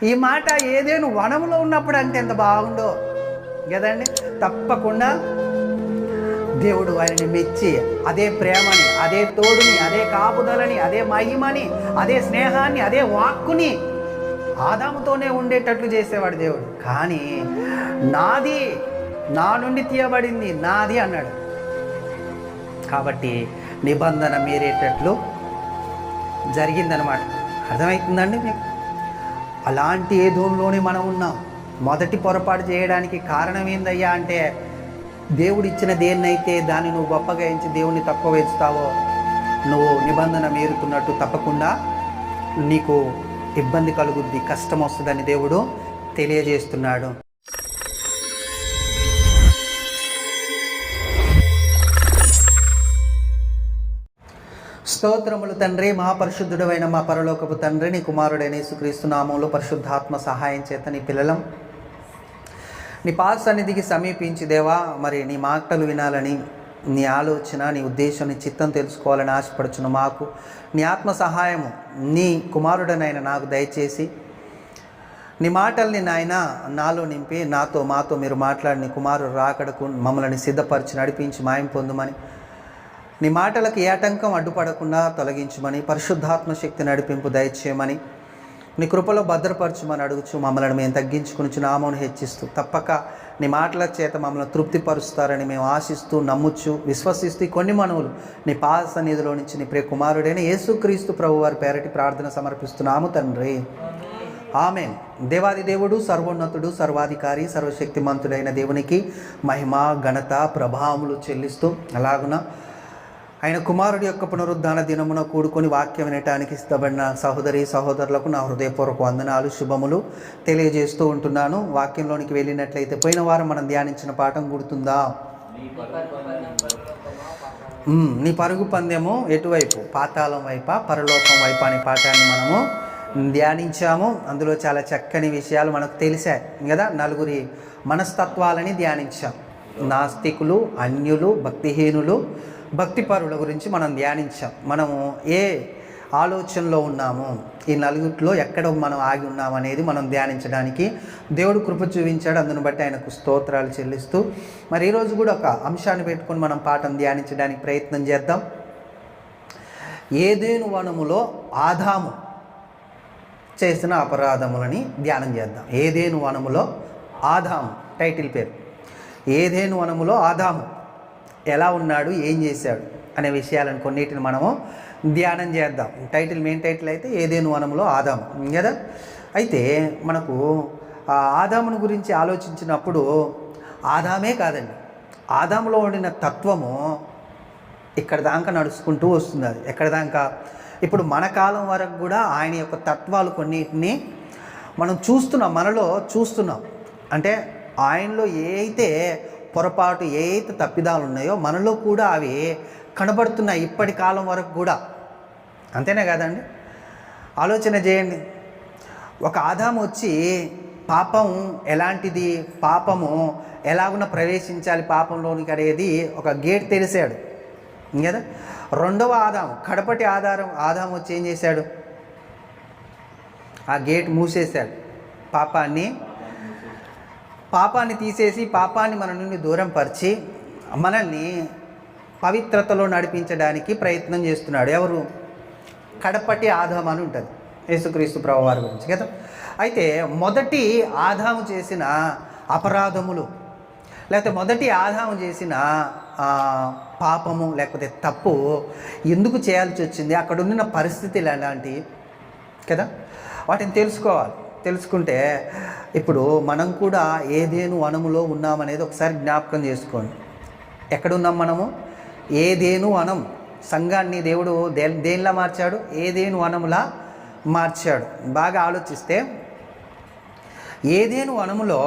ఈ మాట ఏదేను వనంలో ఉన్నప్పుడు అంటే ఎంత బాగుండో కదండి. తప్పకుండా దేవుడు ఆయనని మెచ్చి అదే ప్రేమని, అదే తోడుని, అదే కాపుదలని, అదే మహిమని, అదే స్నేహాన్ని, అదే వాక్కుని ఆదాముతోనే ఉండేటట్లు చేసేవాడు దేవుడు. కానీ నాది, నా నుండి తీయబడింది నాది అన్నాడు. కాబట్టి నిబంధన మీరేటట్లు జరిగిందనమాట. అర్థమవుతుందండి మీకు? అలాంటి ఏదోలోనే మనం ఉన్నాం. మొదటి పొరపాటు చేయడానికి కారణం ఏందయ్యా అంటే, దేవుడిచ్చిన దేన్నైతే దాన్ని నువ్వు గొప్పగా ఎంచి దేవుణ్ణి తక్కువ ఎంచుతావో నువ్వు నిబంధన మీరుతున్నట్టు తప్పకుండా నీకు ఇబ్బంది కలుగుద్ది, కష్టం వస్తుందని దేవుడు తెలియజేస్తున్నాడు. స్తోత్రములు తండ్రి, మహాపరిశుద్ధుడైన మా పరలోకపు తండ్రి, నీ కుమారుడైన యేసుక్రీస్తు నామములో పరిశుద్ధాత్మ సహాయం చేత నీ పిల్లలం నీ పాద సన్నిధికి సమీపించి దేవా, మరి నీ మాటలు వినాలని, నీ ఆలోచన, నీ ఉద్దేశం, నీ చిత్తం తెలుసుకోవాలని ఆశపడుచున్న మాకు నీ ఆత్మ సహాయము నీ కుమారుడనైన నాకు దయచేసి నీ మాటల్ని నాయన నాలో నింపి మాతో మీరు మాట్లాడి నీ కుమారుడు రాకడకు మమ్మల్ని సిద్ధపరిచి నడిపించి మాయం పొందుమని, నీ మాటలకు ఏ ఆటంకం అడ్డుపడకుండా తొలగించమని, పరిశుద్ధాత్మ శక్తి నడిపింపు దయచేయమని, నీ కృపలో భద్రపరచమని అడుగుచు మమ్మల్ని మేము తగ్గించుకుని నామమును హెచ్చిస్తూ తప్పక నీ మాటల చేత మమ్మల్ని తృప్తిపరుస్తారని మేము ఆశిస్తూ నమ్ముచ్చు విశ్వసిస్తూ కొన్ని మనవులు నీ పాద సన్నిధిలో నుంచి నీ ప్రియ కుమారుడైన యేసుక్రీస్తు ప్రభు వారి పేరటి ప్రార్థన సమర్పిస్తున్నాము తండ్రి, ఆమేన్. దేవాది దేవుడు, సర్వోన్నతుడు, సర్వాధికారి, సర్వశక్తిమంతుడైన దేవునికి మహిమ, ఘనత, ప్రభావములు చెల్లిస్తూ, అలాగున ఆయన కుమారుడి యొక్క పునరుద్ధాన దినమున కూడుకొని వాక్యం వినటానికి ఇష్టపడిన సహోదరి సహోదరులకు నా హృదయపూర్వక వందనాలు, శుభములు తెలియజేస్తూ ఉంటున్నాను. వాక్యంలోనికి వెళ్ళినట్లయితే పోయిన వారం మనం ధ్యానించిన పాఠం గుర్తుందా? నీ పరుగు పందెము ఎటువైపు, పాతాళం వైపా పరలోకం వైపా అనే పాఠాన్ని మనము ధ్యానించాము. అందులో చాలా చక్కని విషయాలు మనకు తెలిసాయి కదా. నలుగురి మనస్తత్వాలని ధ్యానించాం. నాస్తికులు, అన్యులు, భక్తిహీనులు, భక్తిపరుల గురించి మనం ధ్యానించాం. మనము ఏ ఆలోచనలో ఉన్నాము, ఈ నలుగురిలో ఎక్కడ మనం ఆగి ఉన్నాము అనేది మనం ధ్యానించడానికి దేవుడు కృప చూపించాడు. అందును బట్టి ఆయనకు స్తోత్రాలు చెల్లిస్తూ మరి ఈరోజు కూడా ఒక అంశాన్ని పెట్టుకొని మనం పాఠం ధ్యానించడానికి ప్రయత్నం చేద్దాం. ఏదేను వనములో ఆదాము చేసిన అపరాధములని ధ్యానం చేద్దాం. ఏదేను వనములో ఆదాము, టైటిల్ పేరు. ఏదేను వనములో ఆదాము ఎలా ఉన్నాడు, ఏం చేశాడు అనే విషయాలను కొన్నిటిని మనము ధ్యానం చేద్దాం. మెయిన్ టైటిల్ అయితే ఏదేను వనములో ఆదాము కదా. అయితే మనకు ఆదాముని గురించి ఆలోచించినప్పుడు ఆదామే కాదండి, ఆదాములో ఉండిన తత్వము ఇక్కడ దాకా నడుచుకుంటూ వస్తుంది. అది ఎక్కడ దాకా, ఇప్పుడు మన కాలం వరకు కూడా ఆయన యొక్క తత్వాలు కొన్నిటిని మనం చూస్తున్నాం, మనలో చూస్తున్నాం. అంటే ఆయనలో ఏ అయితే పొరపాటు, ఏ అయితే తప్పిదాలు ఉన్నాయో మనలో కూడా అవి కనబడుతున్నాయి ఇప్పటి కాలం వరకు కూడా. అంతేనే కదండి? ఆలోచన చేయండి. ఒక ఆదాము వచ్చి పాపం ఎలాంటిది, పాపము ఎలాగున్నా ప్రవేశించాలి పాపంలోనికి అనేది ఒక గేట్ తెరిచాడు కదా. రెండవ ఆదాము, కడపటి ఆదాము వచ్చి ఏం చేశాడు? ఆ గేట్ మూసేశాడు. పాపాన్ని తీసేసి పాపాన్ని మన నుండి దూరం పరిచి మనల్ని పవిత్రతలో నడిపించడానికి ప్రయత్నం చేస్తున్నాడు. ఎవరు? కడపటి ఆదాము అని ఉంటుంది యేసుక్రీస్తు ప్రభు వారి గురించి కదా. అయితే మొదటి ఆదాము చేసిన అపరాధములు, లేకపోతే మొదటి ఆదాము చేసిన పాపము లేకపోతే తప్పు ఎందుకు చేయాల్సి వచ్చింది, అక్కడ ఉన్న పరిస్థితులు ఎలాంటివి కదా, వాటిని తెలుసుకోవాలి. తెలుసుకుంటే ఇప్పుడు మనం కూడా ఏదేను వనములో ఉన్నామనేది ఒకసారి జ్ఞాపకం చేసుకోండి. ఎక్కడున్నాం మనము? ఏదేను వనం. సంఘాన్ని దేవుడు దేనిలా మార్చాడు? ఏదేను వనములా మార్చాడు. బాగా ఆలోచిస్తే ఏదేను వనములో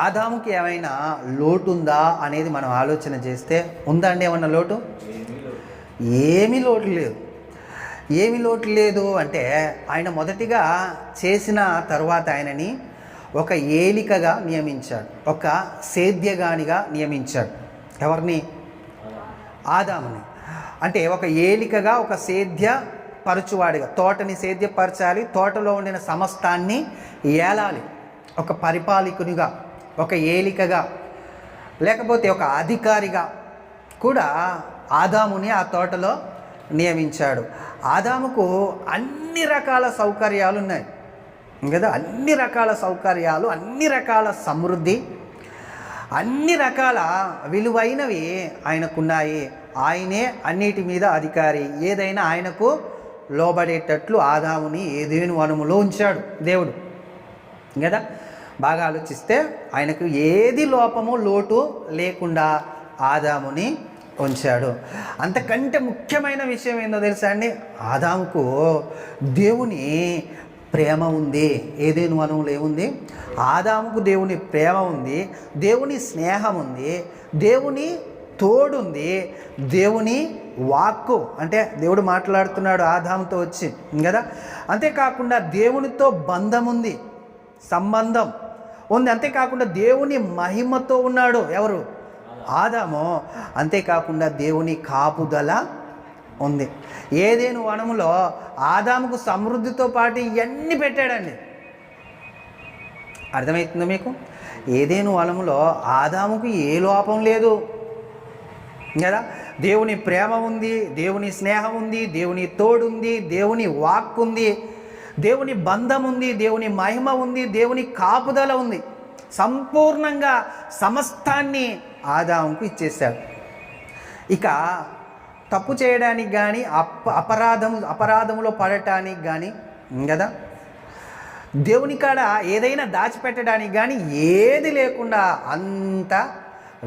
ఆదాముకి ఏమైనా లోటు ఉందా అనేది మనం ఆలోచన చేస్తే, ఉందా అండి ఏమన్నా లోటు? ఏమీ లోటు లేదు. ఏమి లోటు లేదు అంటే, ఆయన మొదటిగా చేసిన తర్వాత ఆయనని ఒక ఏలికగా నియమించాడు, ఒక సేద్యగానిగా నియమించాడు. ఎవరిని? ఆదాముని. అంటే ఒక ఏలికగా, ఒక సేద్య పరుచువాడిగా, తోటని సేద్యపరచాలి, తోటలో ఉండిన సమస్తాన్ని ఏలాలి, ఒక పరిపాలకునిగా, ఒక ఏలికగా, లేకపోతే ఒక అధికారిగా కూడా ఆదాముని ఆ తోటలో నియమించాడు. ఆదాముకు అన్ని రకాల సౌకర్యాలు ఉన్నాయి కదా, అన్ని రకాల సౌకర్యాలు, అన్ని రకాల సమృద్ధి, అన్ని రకాల విలువైనవి ఆయనకున్నాయి. ఆయనే అన్నిటి మీద అధికారి. ఏదైనా ఆయనకు లోబడేటట్లు ఆదాముని ఏదేను వనములో ఉంచాడు దేవుడు కదా. బాగా ఆలోచిస్తే ఆయనకు ఏది లోపము లోటు లేకుండా ఆదాముని ఉంచాడు. అంతకంటే ముఖ్యమైన విషయం ఏందో తెలుసా అండి, ఆదాముకు దేవుని ప్రేమ ఉంది. ఏదేను వనంలో ఏముంది? ఆదాముకు దేవుని ప్రేమ ఉంది, దేవుని స్నేహం ఉంది, దేవుని తోడుంది, దేవుని వాక్కు అంటే దేవుడు మాట్లాడుతున్నాడు ఆదాముతో వచ్చి కదా. అంతేకాకుండా దేవునితో బంధం ఉంది, సంబంధం ఉంది. అంతేకాకుండా దేవుని మహిమతో ఉన్నాడు ఎవరు? ఆదాము. అంతేకాకుండా దేవుని కాపుదల ఉంది. ఏదేను వనములో ఆదాముకు సమృద్ధితో పాటు ఇవన్నీ పెట్టాడండి. అర్థమవుతుందా మీకు? ఏదేను వనములో ఆదాముకు ఏ లోపం లేదు కదా. దేవుని ప్రేమ ఉంది, దేవుని స్నేహం ఉంది, దేవుని తోడుంది, దేవుని వాక్ ఉంది, దేవుని బంధం ఉంది, దేవుని మహిమ ఉంది, దేవుని కాపుదల ఉంది. సంపూర్ణంగా సమస్తాన్ని ఆదాముకు ఇచ్చేశాడు. ఇక తప్పు చేయడానికి కానీ అపరాధములో పడటానికి కానీ కదా, దేవుని కాడ ఏదైనా దాచిపెట్టడానికి కానీ ఏది లేకుండా అంత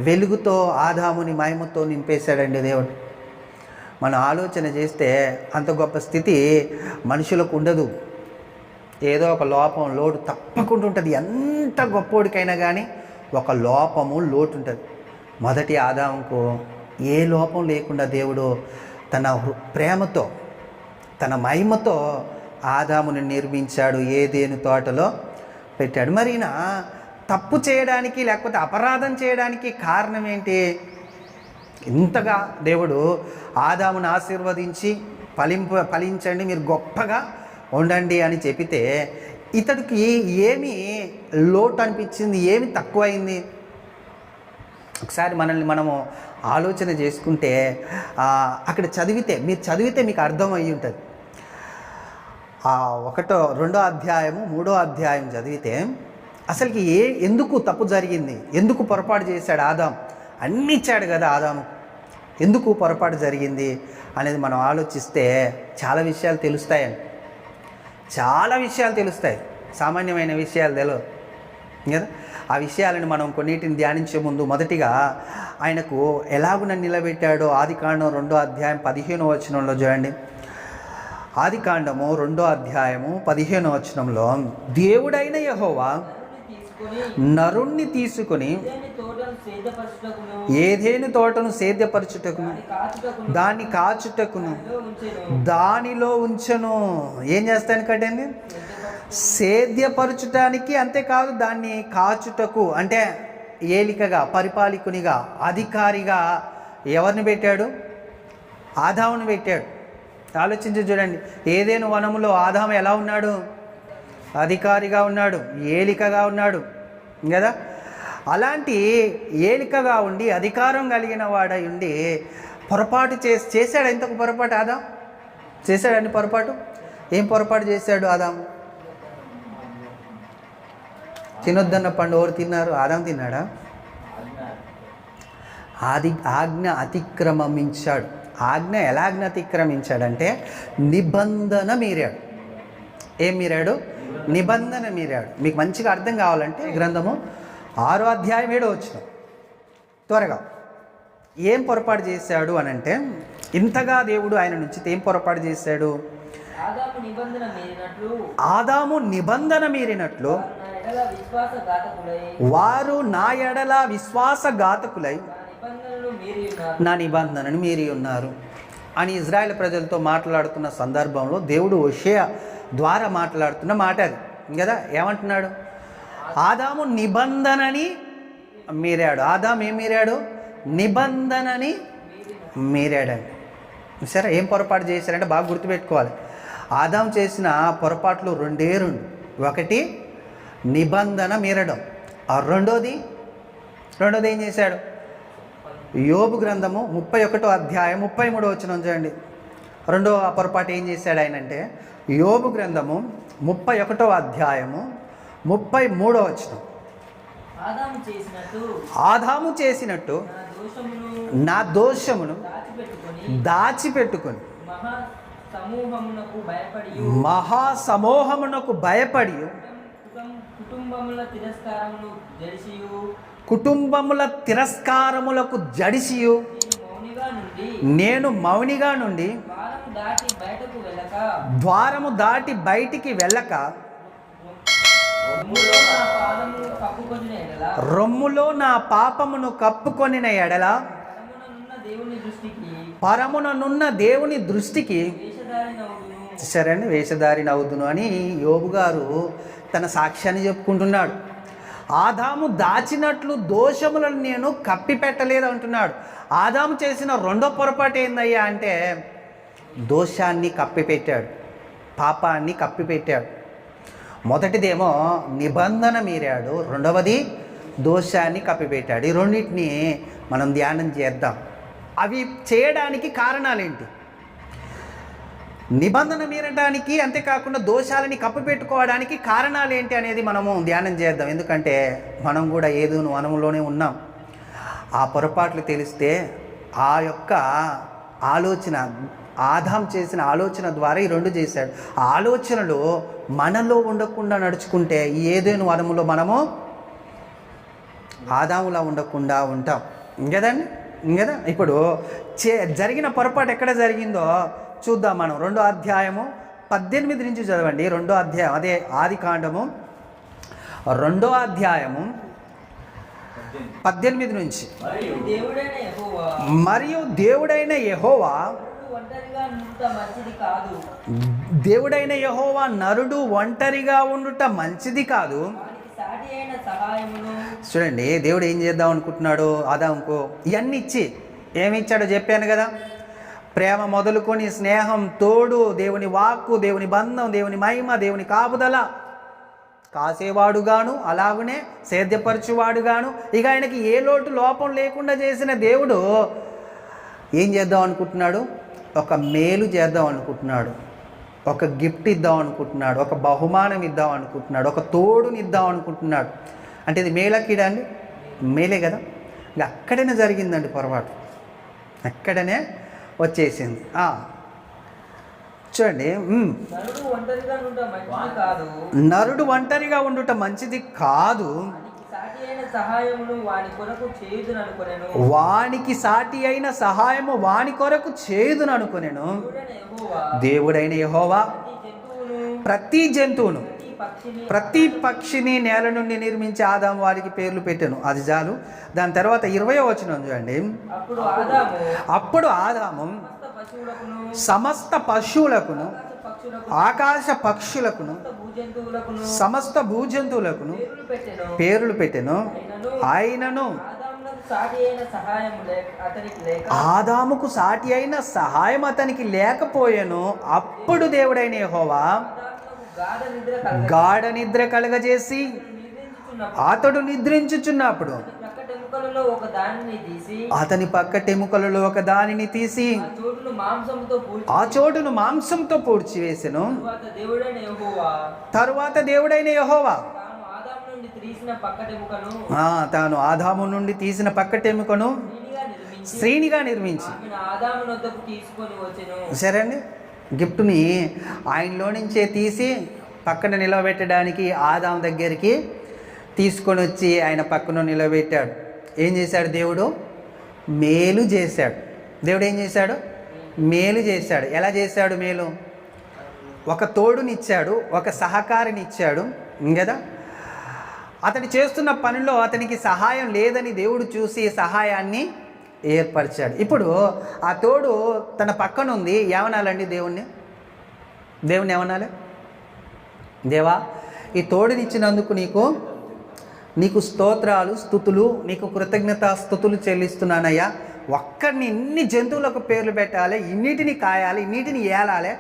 వెలుగుతో ఆదాముని మహిమతో నింపేశాడండి దేవుడు. మనం ఆలోచన చేస్తే అంత గొప్ప స్థితి మనుషులకు ఉండదు. ఏదో ఒక లోపం లోటు తప్పకుండా ఉంటుంది. ఎంత గొప్పోడికైనా కానీ ఒక లోపము లోటు ఉంటుంది. మొదటి ఆదాముకు ఏ లోపం లేకుండా దేవుడు తన ప్రేమతో తన మహిమతో ఆదాముని నిర్మించాడు, ఏదేను తోటలో పెట్టాడు. మరి ఈయన తప్పు చేయడానికి లేకపోతే అపరాధం చేయడానికి కారణం ఏంటి? ఇంతగా దేవుడు ఆదామును ఆశీర్వదించి ఫలించండి, మీరు గొప్పగా ఉండండి అని చెప్పితే ఇతడికి ఏమి లోటు అనిపించింది? ఏమి తక్కువైంది? ఒకసారి మనము ఆలోచన చేసుకుంటే అక్కడ మీరు చదివితే మీకు అర్థమయ్యి ఉంటుంది. 2వ అధ్యాయము 3వ అధ్యాయం చదివితే అసలుకి ఎందుకు తప్పు జరిగింది, ఎందుకు పొరపాటు చేశాడు ఆదాం, అన్నీ ఇచ్చాడు కదా ఆదాము, ఎందుకు పొరపాటు జరిగింది అనేది మనం ఆలోచిస్తే చాలా విషయాలు తెలుస్తాయండి. చాలా విషయాలు తెలుస్తాయి, సామాన్యమైన విషయాలు తెలియదు కదా. ఆ విషయాలను మనం కొన్నిటిని ధ్యానించే ముందు మొదటిగా ఆయనకు ఎలాగున నిలబెట్టాడో ఆదికాండం 2వ అధ్యాయం 15వ వచనంలో చూడండి. ఆదికాండము 2వ అధ్యాయము 15వ వచనంలో దేవుడైన యెహోవా నరుణ్ణి తీసుకొని ఏదేను తోటను సేద్యపరచుటకును దాన్ని కాచుటకును దానిలో ఉంచెను. ఏం చేస్తాను కదండి? సేద్యపరచుటానికి, అంతేకాదు దాన్ని కాచుటకు అంటే ఏలికగా, పరిపాలకునిగా, అధికారిగా ఎవరిని పెట్టాడు? ఆదాముని పెట్టాడు. ఆలోచించి చూడండి, ఏదేను వనములో ఆదాము ఎలా ఉన్నాడు? అధికారిగా ఉన్నాడు, ఏలికగా ఉన్నాడు కదా. అలాంటి ఏలికగా ఉండి అధికారం కలిగిన వాడై ఉండి పొరపాటు చేశాడు. ఎంతకు పొరపాటు ఆదాం చేశాడండి? పొరపాటు ఏం పొరపాటు చేశాడు ఆదాము? తినొద్దన్న పండు ఎవరు తిన్నారు? ఆదాం తిన్నాడా? ఆజ్ఞ అతిక్రమించాడు. ఆజ్ఞ ఎలాజ్ఞ అతిక్రమించాడంటే నిబంధన మీరాడు. ఏం మీరాడు? నిబంధన మీరాడు. మీకు మంచిగా అర్థం కావాలంటే గ్రంథము 6వ అధ్యాయం 7వ వచనం త్వరగా. ఏం పొరపాటు చేశాడు అని అంటే, ఇంతగా దేవుడు ఆయన నుంచి ఏం పొరపాటు చేశాడు? ఆదాము నిబంధన మీరినట్లు వారు నా ఎడల విశ్వాసఘాతకులై నా నిబంధనను మీరి ఉన్నారు అని ఇజ్రాయెల్ ప్రజలతో మాట్లాడుతున్న సందర్భంలో దేవుడు హోషేయ ద్వారా మాట్లాడుతున్న మాట అది కదా. ఏమంటున్నాడు? ఆదాము నిబంధనని మీరాడు. ఆదాము ఏం మీరాడు? నిబంధనని మీరాడండి. సరే, ఏం పొరపాటు చేశారంటే బాగా గుర్తుపెట్టుకోవాలి. ఆదాం చేసిన పొరపాట్లు రెండే రెండు. ఒకటి నిబంధన మీరడం. రెండోది ఏం చేశాడు? యోబు గ్రంథము 31వ అధ్యాయం 33వ వచనం చూడండి. రెండో పొరపాటు ఏం చేశాడు ఆయన అంటే, యోబు గ్రంథము 31వ అధ్యాయము 33వ వచనం. ఆదాము చేసినట్టు నా దోషమును దాచిపెట్టుకొని మహాసమూహమునకు భయపడి కుటుంబముల తిరస్కారములకు జడిసియు నేను మౌనిగా నుండి ద్వారము దాటి బయటికి వెళ్ళక రొమ్ములో నా పాపమును కప్పుకొనిన ఎడల పరముననున్న దేవుని దృష్టికి సరే అండి వేషధారి నవ్వుదును అని యోబు గారు తన సాక్ష్యాన్ని చెప్పుకుంటున్నాడు. ఆదాము దాచినట్లు దోషములను నేను కప్పిపెట్టలేదు అంటున్నాడు. ఆదాము చేసిన రెండో పొరపాటు ఏందయ్యా అంటే దోషాన్ని కప్పిపెట్టాడు, పాపాన్ని కప్పిపెట్టాడు. మొదటిదేమో నిబంధన మీరాడు, రెండవది దోషాన్ని కప్పిపెట్టాడు. ఈ రెండింటిని మనం ధ్యానం చేద్దాం. అవి చేయడానికి కారణాలేంటి? నిబంధన మీరడానికి, అంతేకాకుండా దోషాలని కప్పిపెట్టుకోవడానికి కారణాలు ఏంటి అనేది మనము ధ్యానం చేద్దాం. ఎందుకంటే మనం కూడా ఏదోను వనంలోనే ఉన్నాం. ఆ పొరపాట్లు తెలిస్తే ఆ యొక్క ఆలోచన, ఆదాం చేసిన ఆలోచన ద్వారా ఈ రెండు చేశాడు. ఆ ఆలోచనలు మనలో ఉండకుండా నడుచుకుంటే ఈ ఏదైనా వనములో మనము ఆదాములా ఉండకుండా ఉంటాం. ఇంకదండి ఇంకదా. ఇప్పుడు జరిగిన పొరపాటు ఎక్కడ జరిగిందో చూద్దాం. మనం 2వ అధ్యాయము 18 నుంచి చదవండి. 2వ అధ్యాయం, అదే ఆదికాండము 2వ అధ్యాయము 18 నుంచి. మరియు దేవుడైన యెహోవా నరుడు ఒంటరిగా ఉండుట మంచిది కాదు. చూడండి, దేవుడు ఏం చేద్దాం అనుకుంటున్నాడు ఆదాముకు? ఇవన్నీ ఇచ్చి ఏమిచ్చాడో చెప్పాను కదా. ప్రేమ మొదలుకొని స్నేహం, తోడు, దేవుని వాక్కు, దేవుని బంధం, దేవుని మహిమ, దేవుని కాపుదల, కాసేవాడుగాను అలాగనే సేద్యపరచువాడుగాను, ఇక ఆయనకి ఏ లోటు లోపం లేకుండా చేసిన దేవుడు ఏం చేద్దాం అనుకుంటున్నాడు? ఒక మేలు చేద్దాం అనుకుంటున్నాడు, ఒక గిఫ్ట్ ఇద్దాం అనుకుంటున్నాడు, ఒక బహుమానం ఇద్దాం అనుకుంటున్నాడు, ఒక తోడుని ఇద్దాం అనుకుంటున్నాడు. అంటే ఇది మేలకీడా అండి? మేలే కదా. ఇక అక్కడనే జరిగిందండి పొరపాటు, అక్కడనే వచ్చేసింది. చూడండి, నరుడు ఒంటరిగా ఉండుట మంచిది కాదు, వానికి సాటి అయిన సహాయము వాని కొరకు చేయుదును అనుకొనెను. దేవుడైన యెహోవా ప్రతి జంతువును, ప్రతి పక్షిని నేల నుండి నిర్మించి ఆదాము వారికి పేర్లు పెట్టెను. అది చాలు. దాని తర్వాత 20వ వచనం చూడండి. అప్పుడు ఆదాము సమస్త పశువులకును, ఆకాశ పక్షులకును, సమస్త భూజంతువులకును పేర్లు పెట్టెను. ఆయనను ఆదాముకు సాటి అయిన సహాయం అతనికి లేకపోయెను. అప్పుడు దేవుడైన యెహోవా గాఢ నిద్ర కలగజేసి అతడు నిద్రించుచున్నప్పుడు అతని పక్కటెముకలలో ఒక దానిని తీసి ఆ చోటును మాంసంతో పూడ్చివేసెను. తరువాత దేవుడైన యెహోవా తాను ఆదాము నుండి తీసిన పక్కటెముకను శ్రేణిగా నిర్మించి, సరే అండి, గిఫ్ట్ని ఆయనలో నుంచే తీసి పక్కన నిలబెట్టడానికి ఆదాము దగ్గరికి తీసుకొని వచ్చి ఆయన పక్కన నిలబెట్టాడు. ఏం చేశాడు దేవుడు? మేలు చేశాడు. దేవుడు ఏం చేశాడు? మేలు చేశాడు. ఎలా చేశాడు మేలు? ఒక తోడునిచ్చాడు, ఒక సహకారినిచ్చాడు కదా. అతడు చేస్తున్న పనిలో అతనికి సహాయం లేదని దేవుడు చూసి సహాయాన్ని ఏర్పరిచాడు. ఇప్పుడు ఆ తోడు తన పక్కన ఉంది. ఏమనాలండి దేవుణ్ణి? ఏమనాలి? దేవా, ఈ తోడునిచ్చినందుకు నీకు స్తోత్రాలు, స్తుతులు, నీకు కృతజ్ఞత స్తుతులు చెల్లిస్తున్నానయ్యా. ఒక్కడిని ఇన్ని జంతువులకు పేర్లు పెట్టాలి, ఇన్నిటిని కాయాలి, ఇన్నిటిని ఏలాలి,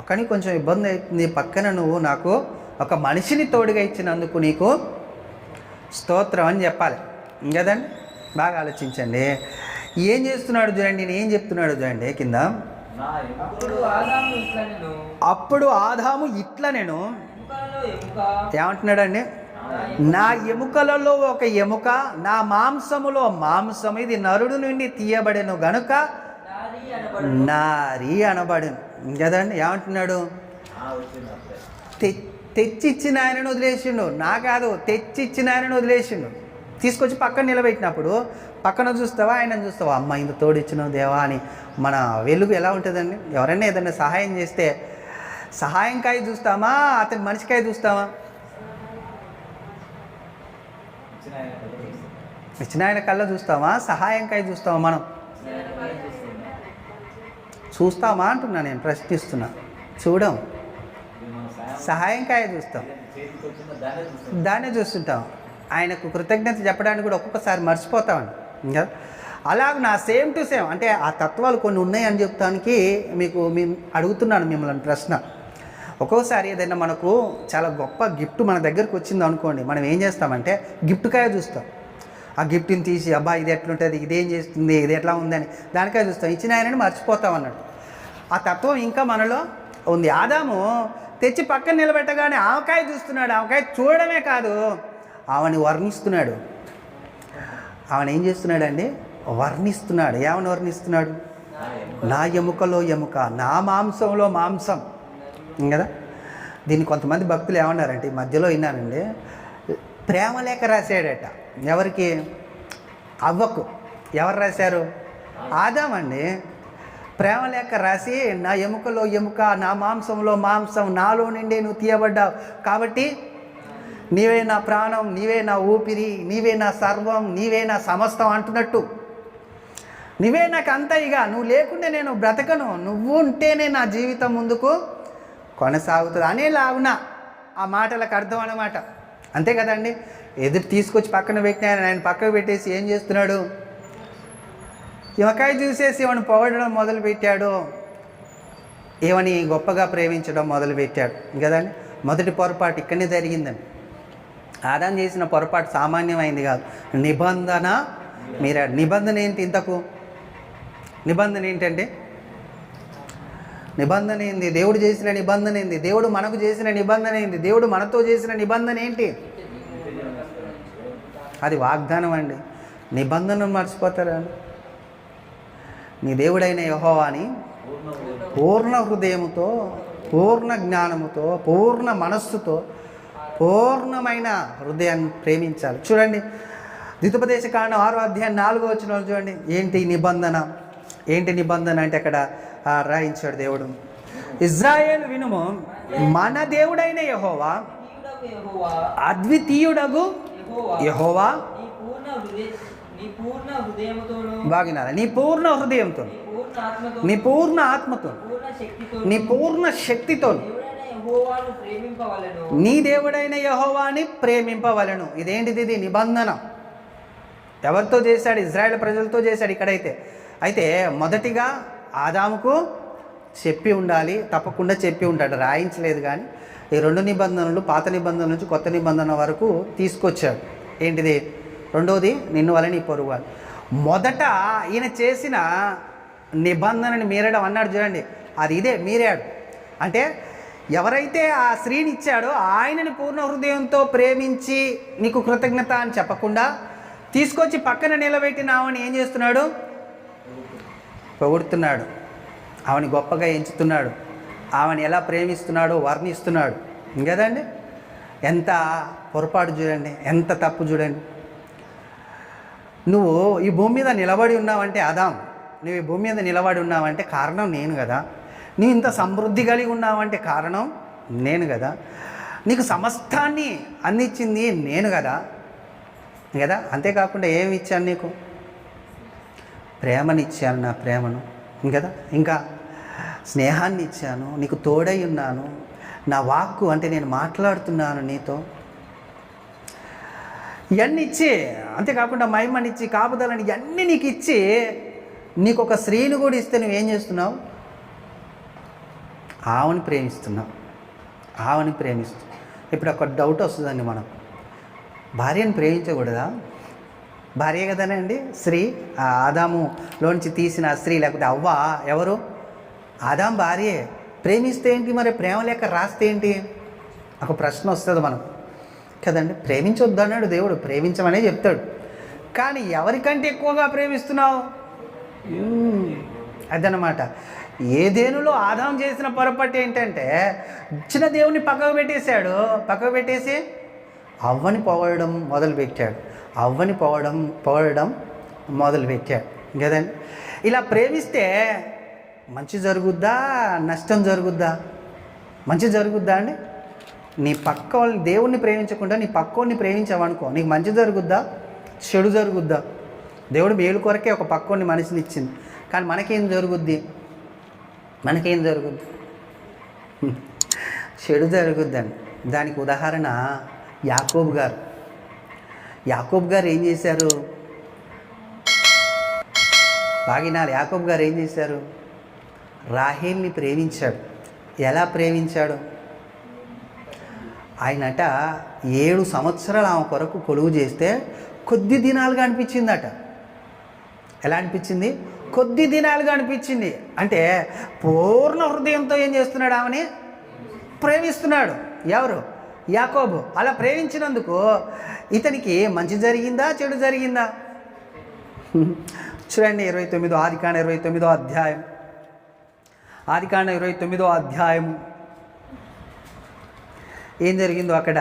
కానీ కొంచెం ఇబ్బంది అవుతుంది, పక్కన నువ్వు నాకు ఒక మనిషిని తోడుగా ఇచ్చినందుకు నీకు స్తోత్రం అని చెప్పాలి కదండి. బాగా ఆలోచించండి. ఏం చేస్తున్నాడు చూడండి, నేను ఏం చెప్తున్నాడు చూడండి కింద. అప్పుడు ఆదాము ఇట్లా నేను ఏమంటున్నాడండి, నా ఎముకలలో ఒక ఎముక, నా మాంసములో మాంసం, ఇది నరుడు నుండి తీయబడెను గనుక నారి అనబడెను కదండి. ఏమంటున్నాడు, తెచ్చిచ్చిన ఆయనను వదిలేసిండు, నా కాదు తెచ్చిచ్చిన ఆయనను వదిలేసిండు. తీసుకొచ్చి పక్కన నిలబెట్టినప్పుడు పక్కన చూస్తావా ఆయనను చూస్తావా, అమ్మ ఇంత తోడిచ్చిన దేవా అని మన వెలుగు ఎలా ఉంటుందండి. ఎవరైనా ఏదైనా సహాయం చేస్తే సహాయంకాయ చూస్తామా, అతని మనిషికాయ చూస్తామా? ఇచ్చిన ఆయన కళ్ళ చూస్తామా, సహాయంకాయ చూస్తామా? మనం చూస్తామా అంటున్నా, నేను ప్రశ్నిస్తున్నా. చూడం, సహాయంకాయ చూస్తాం, దాన్నే చూస్తుంటాం. ఆయనకు కృతజ్ఞత చెప్పడానికి కూడా ఒక్కొక్కసారి మర్చిపోతామండి. ఇంకా అలాగ నా సేమ్ టు సేమ్ అంటే ఆ తత్వాలు కొన్ని ఉన్నాయని చెప్తానికి మేము అడుగుతున్నాను మిమ్మల్ని ప్రశ్న. ఒక్కోసారి ఏదైనా మనకు చాలా గొప్ప గిఫ్ట్ మన దగ్గరకు వచ్చింది అనుకోండి, మనం ఏం చేస్తామంటే గిఫ్ట్కాయ చూస్తాం. ఆ గిఫ్ట్ని తీసి అబ్బా ఇది ఎట్లుంటుంది, ఇదేం చేస్తుంది, ఇది ఎట్లా ఉందని దానికాయ చూస్తాం. ఇచ్చిన ఆయనని మర్చిపోతాం అన్నట్టు. ఆ తత్వం ఇంకా మనలో ఉంది. ఆదాము తెచ్చి పక్కన నిలబెట్టగానే ఆవకాయ చూస్తున్నాడు. ఆవకాయ చూడడమే కాదు, ఆమెని వర్ణిస్తున్నాడు. ఆమెను ఏం చేస్తున్నాడండి, వర్ణిస్తున్నాడు. ఏమని వర్ణిస్తున్నాడు, నా ఎముకలో ఎముక, నా మాంసంలో మాంసం కదా. దీన్ని కొంతమంది భక్తులు ఏమన్నారంటే, ఈ మధ్యలో విన్నానండి, ప్రేమ లేఖ రాశాడట. ఎవరికి, అవ్వకు. ఎవరు రాశారు, ఆదామండి. ప్రేమ లేఖ రాసి నా ఎముకలో ఎముక, నా మాంసంలో మాంసం, నాలో నుండి నువ్వు తీయబడ్డావు కాబట్టి నీవే నా ప్రాణం, నీవే నా ఊపిరి, నీవే నా సర్వం, నీవే నా సమస్తం అంటున్నట్టు. నువ్వే నాకు అంతా, ఇక నువ్వు లేకుంటే నేను బ్రతకను, నువ్వు ఉంటేనే నా జీవితం ముందుకు కొనసాగుతుంది అనేలాగున ఆ మాటలకు అర్థం అన్నమాట. అంతే కదండి. ఎదురు తీసుకొచ్చి పక్కన పెట్టిన ఆయన పక్కకు పెట్టేసి ఏం చేస్తున్నాడు, ఇవకాయ చూసేసి ఇవని పొగడడం మొదలుపెట్టాడు, ఏమని గొప్పగా ప్రేమించడం మొదలుపెట్టాడు కదండి. మొదటి పొరపాటు ఇక్కడనే జరిగిందండి. ఆదాం చేసిన పొరపాటు సామాన్యమైంది కాదు. నిబంధన మీరాడు. నిబంధన ఏంటి, ఇంతకు నిబంధన ఏంటంటే, నిబంధన ఏంది, దేవుడు చేసిన నిబంధన ఏంది, దేవుడు మనకు చేసిన నిబంధన ఏంది, దేవుడు మనతో చేసిన నిబంధన ఏంటి, అది వాగ్దానం అండి. నిబంధనను మర్చిపోతారా? నీ దేవుడైన యెహోవాని పూర్ణ హృదయముతో, పూర్ణ జ్ఞానముతో, పూర్ణ మనస్సుతో, పూర్ణమైన హృదయాన్ని ప్రేమించాలి. చూడండి, ద్వితోపదేశకాండం 6వ అధ్యాయం 4వ వచనం చూడండి. ఏంటి నిబంధన, ఏంటి నిబంధన అంటే అక్కడ రాయించాడు దేవుడు. ఇజ్రాయేలు వినుము, మన దేవుడైన యెహోవా, అద్వితీయుడగు యెహోవా, బాగినారా, నీ పూర్ణ హృదయంతో, నీ పూర్ణ ఆత్మతో, నీ పూర్ణ శక్తితో నీ దేవుడైన యెహోవాని ప్రేమింపవలెను. ఇదేంటిది, ఇది నిబంధన. ఎవరితో చేశాడు, ఇజ్రాయేల్ ప్రజలతో చేశాడు. ఇక్కడైతే అయితే మొదటిగా ఆదాముకు చెప్పి ఉండాలి, తప్పకుండా చెప్పి ఉంటాడు, రాయించలేదు. కానీ ఈ 2 నిబంధనలు పాత నిబంధన నుంచి కొత్త నిబంధన వరకు తీసుకొచ్చాడు. ఏంటిది, రెండోది నిన్ను వల్ల నీ పొరుగు. మొదట ఈయన చేసిన నిబంధనని మీరడం అన్నాడు చూడండి, అది ఇదే మీరాడు. అంటే ఎవరైతే ఆ స్త్రీని ఇచ్చాడో ఆయనని పూర్ణ హృదయంతో ప్రేమించి నీకు కృతజ్ఞత అని చెప్పకుండా తీసుకొచ్చి పక్కన నిలబెట్టినామని ఏం చేస్తున్నాడు, పొగుడుతున్నాడు, ఆమెని గొప్పగా ఎంచుతున్నాడు, ఆమెను ఎలా ప్రేమిస్తున్నాడో వర్ణిస్తున్నాడు. ఇంకదండి, ఎంత పొరపాటు చూడండి, ఎంత తప్పు చూడండి. నువ్వు ఈ భూమి మీద నిలబడి ఉన్నావంటే ఆదాం, నువ్వు ఈ భూమి మీద నిలబడి ఉన్నావంటే కారణం నేను కదా. నువ్వు ఇంత సమృద్ధి కలిగి ఉన్నావంటే కారణం నేను కదా. నీకు సమస్తాన్ని అందించింది నేను కదా. అంతేకాకుండా ఏమి ఇచ్చాను, నీకు ప్రేమని ఇచ్చాను, నా ప్రేమను కదా, ఇంకా స్నేహాన్ని ఇచ్చాను, నీకు తోడై ఉన్నాను, నా వాక్కు అంటే నేను మాట్లాడుతున్నాను నీతో, ఇవన్నీ ఇచ్చి, అంతేకాకుండా మహిమనిచ్చి కాపుదలని ఇవన్నీ నీకు ఇచ్చి నీకు ఒక స్త్రీని కూడా ఇస్తే నువ్వేం చేస్తున్నావు, ఆమెని ప్రేమిస్తున్నాం, ఆమెని ప్రేమిస్తున్నాం. ఇప్పుడు ఒక డౌట్ వస్తుందండి, మనం భార్యను ప్రేమించకూడదా? భార్య కదనండి స్త్రీ, ఆదాములోంచి తీసిన స్త్రీ, లేకపోతే అవ్వ ఎవరు? ఆదాం భార్యే. ప్రేమిస్తే ఏంటి మరి? ప్రేమ లేక రాస్తే ఏంటి? ఒక ప్రశ్న వస్తుంది మనం కదండి. ప్రేమించొద్దు అన్నాడు దేవుడు, ప్రేమించమనే చెప్తాడు. కానీ ఎవరికంటే ఎక్కువగా ప్రేమిస్తున్నావు? అదనమాట. ఏదేనులో ఆదాం చేసిన పొరపాటు ఏంటంటే చిన్న దేవుని పక్కకు పెట్టేసి అవ్వని పొగడడం మొదలుపెట్టాడు. పొగడడం మొదలుపెట్టాడు కదండి. ఇలా ప్రేమిస్తే మంచి జరుగుద్దా, నష్టం జరుగుద్దా? మంచి జరుగుద్దా అండి? నీ పక్క వాళ్ళని, దేవుణ్ణి ప్రేమించకుండా నీ పక్కోడిని ప్రేమించావనుకో, నీకు మంచి జరుగుద్దా, చెడు జరుగుద్దా? దేవుడు మేలు కొరకే ఒక పక్కోడిని మనిషిని ఇచ్చింది, కానీ మనకేం జరుగుద్ది? చెడు జరుగుద్దండి. దానికి ఉదాహరణ యాకోబు గారు ఏం చేశారు? బాగినాలు యాకోబు గారు ఏం చేశారు? రాహేల్ని ప్రేమించాడు. ఎలా ప్రేమించాడు? ఆయనట 7 సంవత్సరాలు ఆమె కొరకు కొలువు చేస్తే కొద్ది దినాలుగా అనిపించిందట. ఎలా అనిపించింది? కొద్ది దినాలుగా అనిపించింది. అంటే పూర్ణ హృదయంతో ఏం చేస్తున్నాడు? ఆమెని ప్రేమిస్తున్నాడు. ఎవరు? యాకోబు. అలా ప్రేమించినందుకు ఇతనికి మంచి జరిగిందా, చెడు జరిగిందా? చూడండి 29 ఆదికాండ 29వ అధ్యాయం. ఆదికాండ 29వ అధ్యాయము ఏం జరిగిందో అక్కడ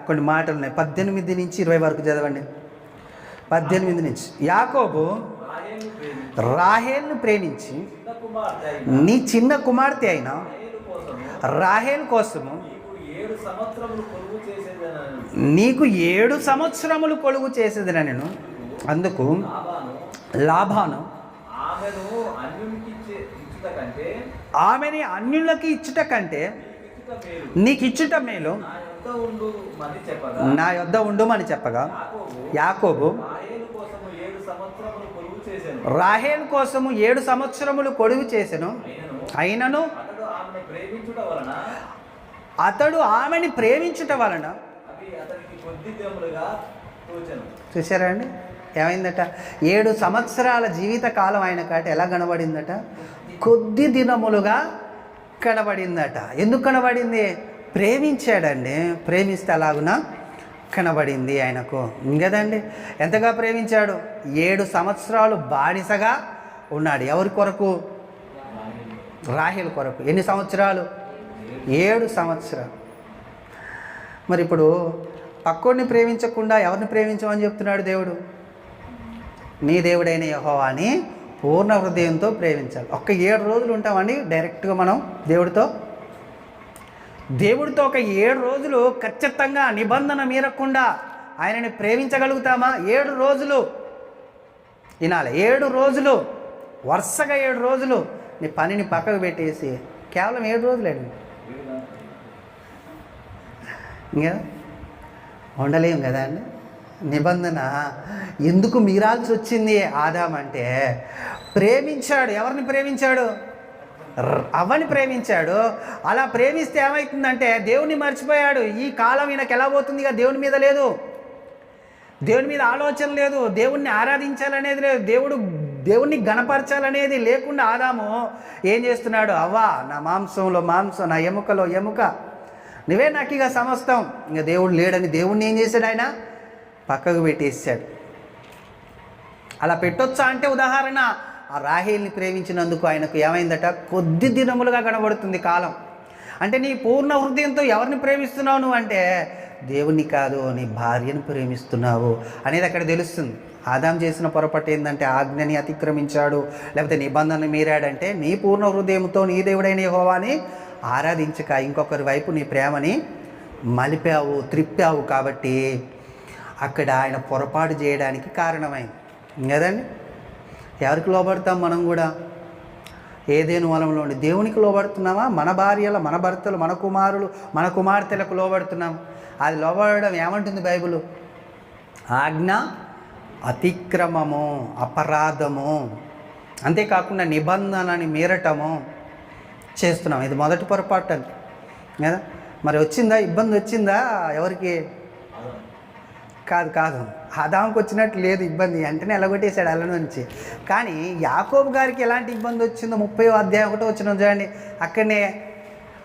కొన్ని మాటలు ఉన్నాయి. 18 నుంచి 20 వరకు చదవండి. 18 నుంచి. యాకోబు రాహేలును ప్రేమించి నీ చిన్న కుమార్తె అయిన రాహేలు కోసము నీకు 7 సంవత్సరములు కొలువు చేసేదనెను. అందుకు లాబాను ఆమెని అన్యులకి ఇచ్చుట కంటే నీకు ఇచ్చుట మేలు, నా యొద్ద ఉండుమని చెప్పగా యాకోబు రాహేలు కోసము 7 సంవత్సరములు కొలువు చేసెను. అయినను అతడు ఆమెని ప్రేమించుట వలన, చూసారా అండి ఏమైందట? 7 సంవత్సరాల జీవిత కాలం ఆయన కాట ఎలా కనబడిందట? కొద్ది దినములుగా కనబడిందట. ఎందుకు కనబడింది? ప్రేమించాడండి. ప్రేమిస్తే అలాగున కనబడింది ఆయనకు కదండి. ఎంతగా ప్రేమించాడు? 7 సంవత్సరాలు బానిసగా ఉన్నాడు. ఎవరి కొరకు? రాహేలు కొరకు. ఎన్ని సంవత్సరాలు? 7 సంవత్సరాలు. మరి ఇప్పుడు పక్కోడిని ప్రేమించకుండా ఎవరిని ప్రేమించమని చెప్తున్నాడు దేవుడు? నీ దేవుడైన యెహోవాని పూర్ణ హృదయంతో ప్రేమించాలి. ఒక్క 7 రోజులు ఉంటామండి డైరెక్ట్గా మనం దేవుడితో ఒక 7 రోజులు ఖచ్చితంగా నిబంధన మీరకుండా ఆయనని ప్రేమించగలుగుతామా? 7 రోజులు వినాలి. 7 రోజులు వరుసగా 7 రోజులు నీ పనిని పక్కకు పెట్టేసి కేవలం 7 రోజులేండి, ఇంకా ఉండలేం కదా అండి. నిబంధన ఎందుకు మీరాల్సి వచ్చింది ఆదాం అంటే ప్రేమించాడు. ఎవరిని ప్రేమించాడు? అవ్వని ప్రేమించాడు. అలా ప్రేమిస్తే ఏమవుతుందంటే దేవుణ్ణి మర్చిపోయాడు. ఈ కాలం ఈయనకు ఎలా పోతుంది? ఇక దేవుని మీద లేదు, దేవుని మీద ఆలోచన లేదు, దేవుణ్ణి ఆరాధించాలనేది లేదు, దేవుణ్ణి గణపరచాలనేది లేకుండా ఆదాము ఏం చేస్తున్నాడు? అవ్వా నా మాంసంలో మాంసం, నా ఎముకలో ఎముక, నువ్వే నాకు ఇక సమస్తం. ఇంకా దేవుడు లేడని దేవుణ్ణి ఏం చేశాడు? ఆయన పక్కకు పెట్టేసాడు. అలా పెట్టొచ్చా అంటే ఉదాహరణ ఆ రాహేల్ని ప్రేమించినందుకు ఆయనకు ఏమైందట? కొద్ది దినములుగా కనబడుతుంది కాలం. అంటే నీ పూర్ణ హృదయంతో ఎవరిని ప్రేమిస్తున్నావు నువ్వు అంటే దేవుణ్ణి కాదు, నీ భార్యను ప్రేమిస్తున్నావు అనేది అక్కడ తెలుస్తుంది. ఆదాం చేసిన పొరపాటు ఏంటంటే ఆజ్ఞని అతిక్రమించాడు, లేకపోతే నిబంధన మీరాడంటే నీ పూర్ణ హృదయంతో నీ దేవుడైన యెహోవాని ఆరాధించక ఇంకొకరి వైపు నీ ప్రేమని మలిపావు, త్రిప్పావు. కాబట్టి అక్కడ ఆయన పొరపాటు చేయడానికి కారణమైంది కదండి. ఎవరికి లోబడతాం మనం కూడా? ఏదేను వనంలో ఉండి దేవునికి లోబడుతున్నామా? మన భార్యలు, మన భర్తలు, మన కుమారులు, మన కుమార్తెలకు లోబడుతున్నాం. అది లోబడడం ఏమంటుంది బైబిల్? ఆజ్ఞ అతిక్రమము, అపరాధము, అంతేకాకుండా నిబంధనని మీరటము చేస్తున్నాం. ఇది మొదటి పొరపాటు అండి కదా. మరి వచ్చిందా, ఇబ్బంది వచ్చిందా ఎవరికి? కాదు ఆదాముకి వచ్చినట్టు లేదు ఇబ్బంది, వెంటనే ఎలగొట్టేశాడు అల్ల నుంచి. కానీ యాకోబు గారికి ఎలాంటి ఇబ్బంది వచ్చిందో 30వ అధ్యాయం 1వ వచనం చూడండి. అక్కడనే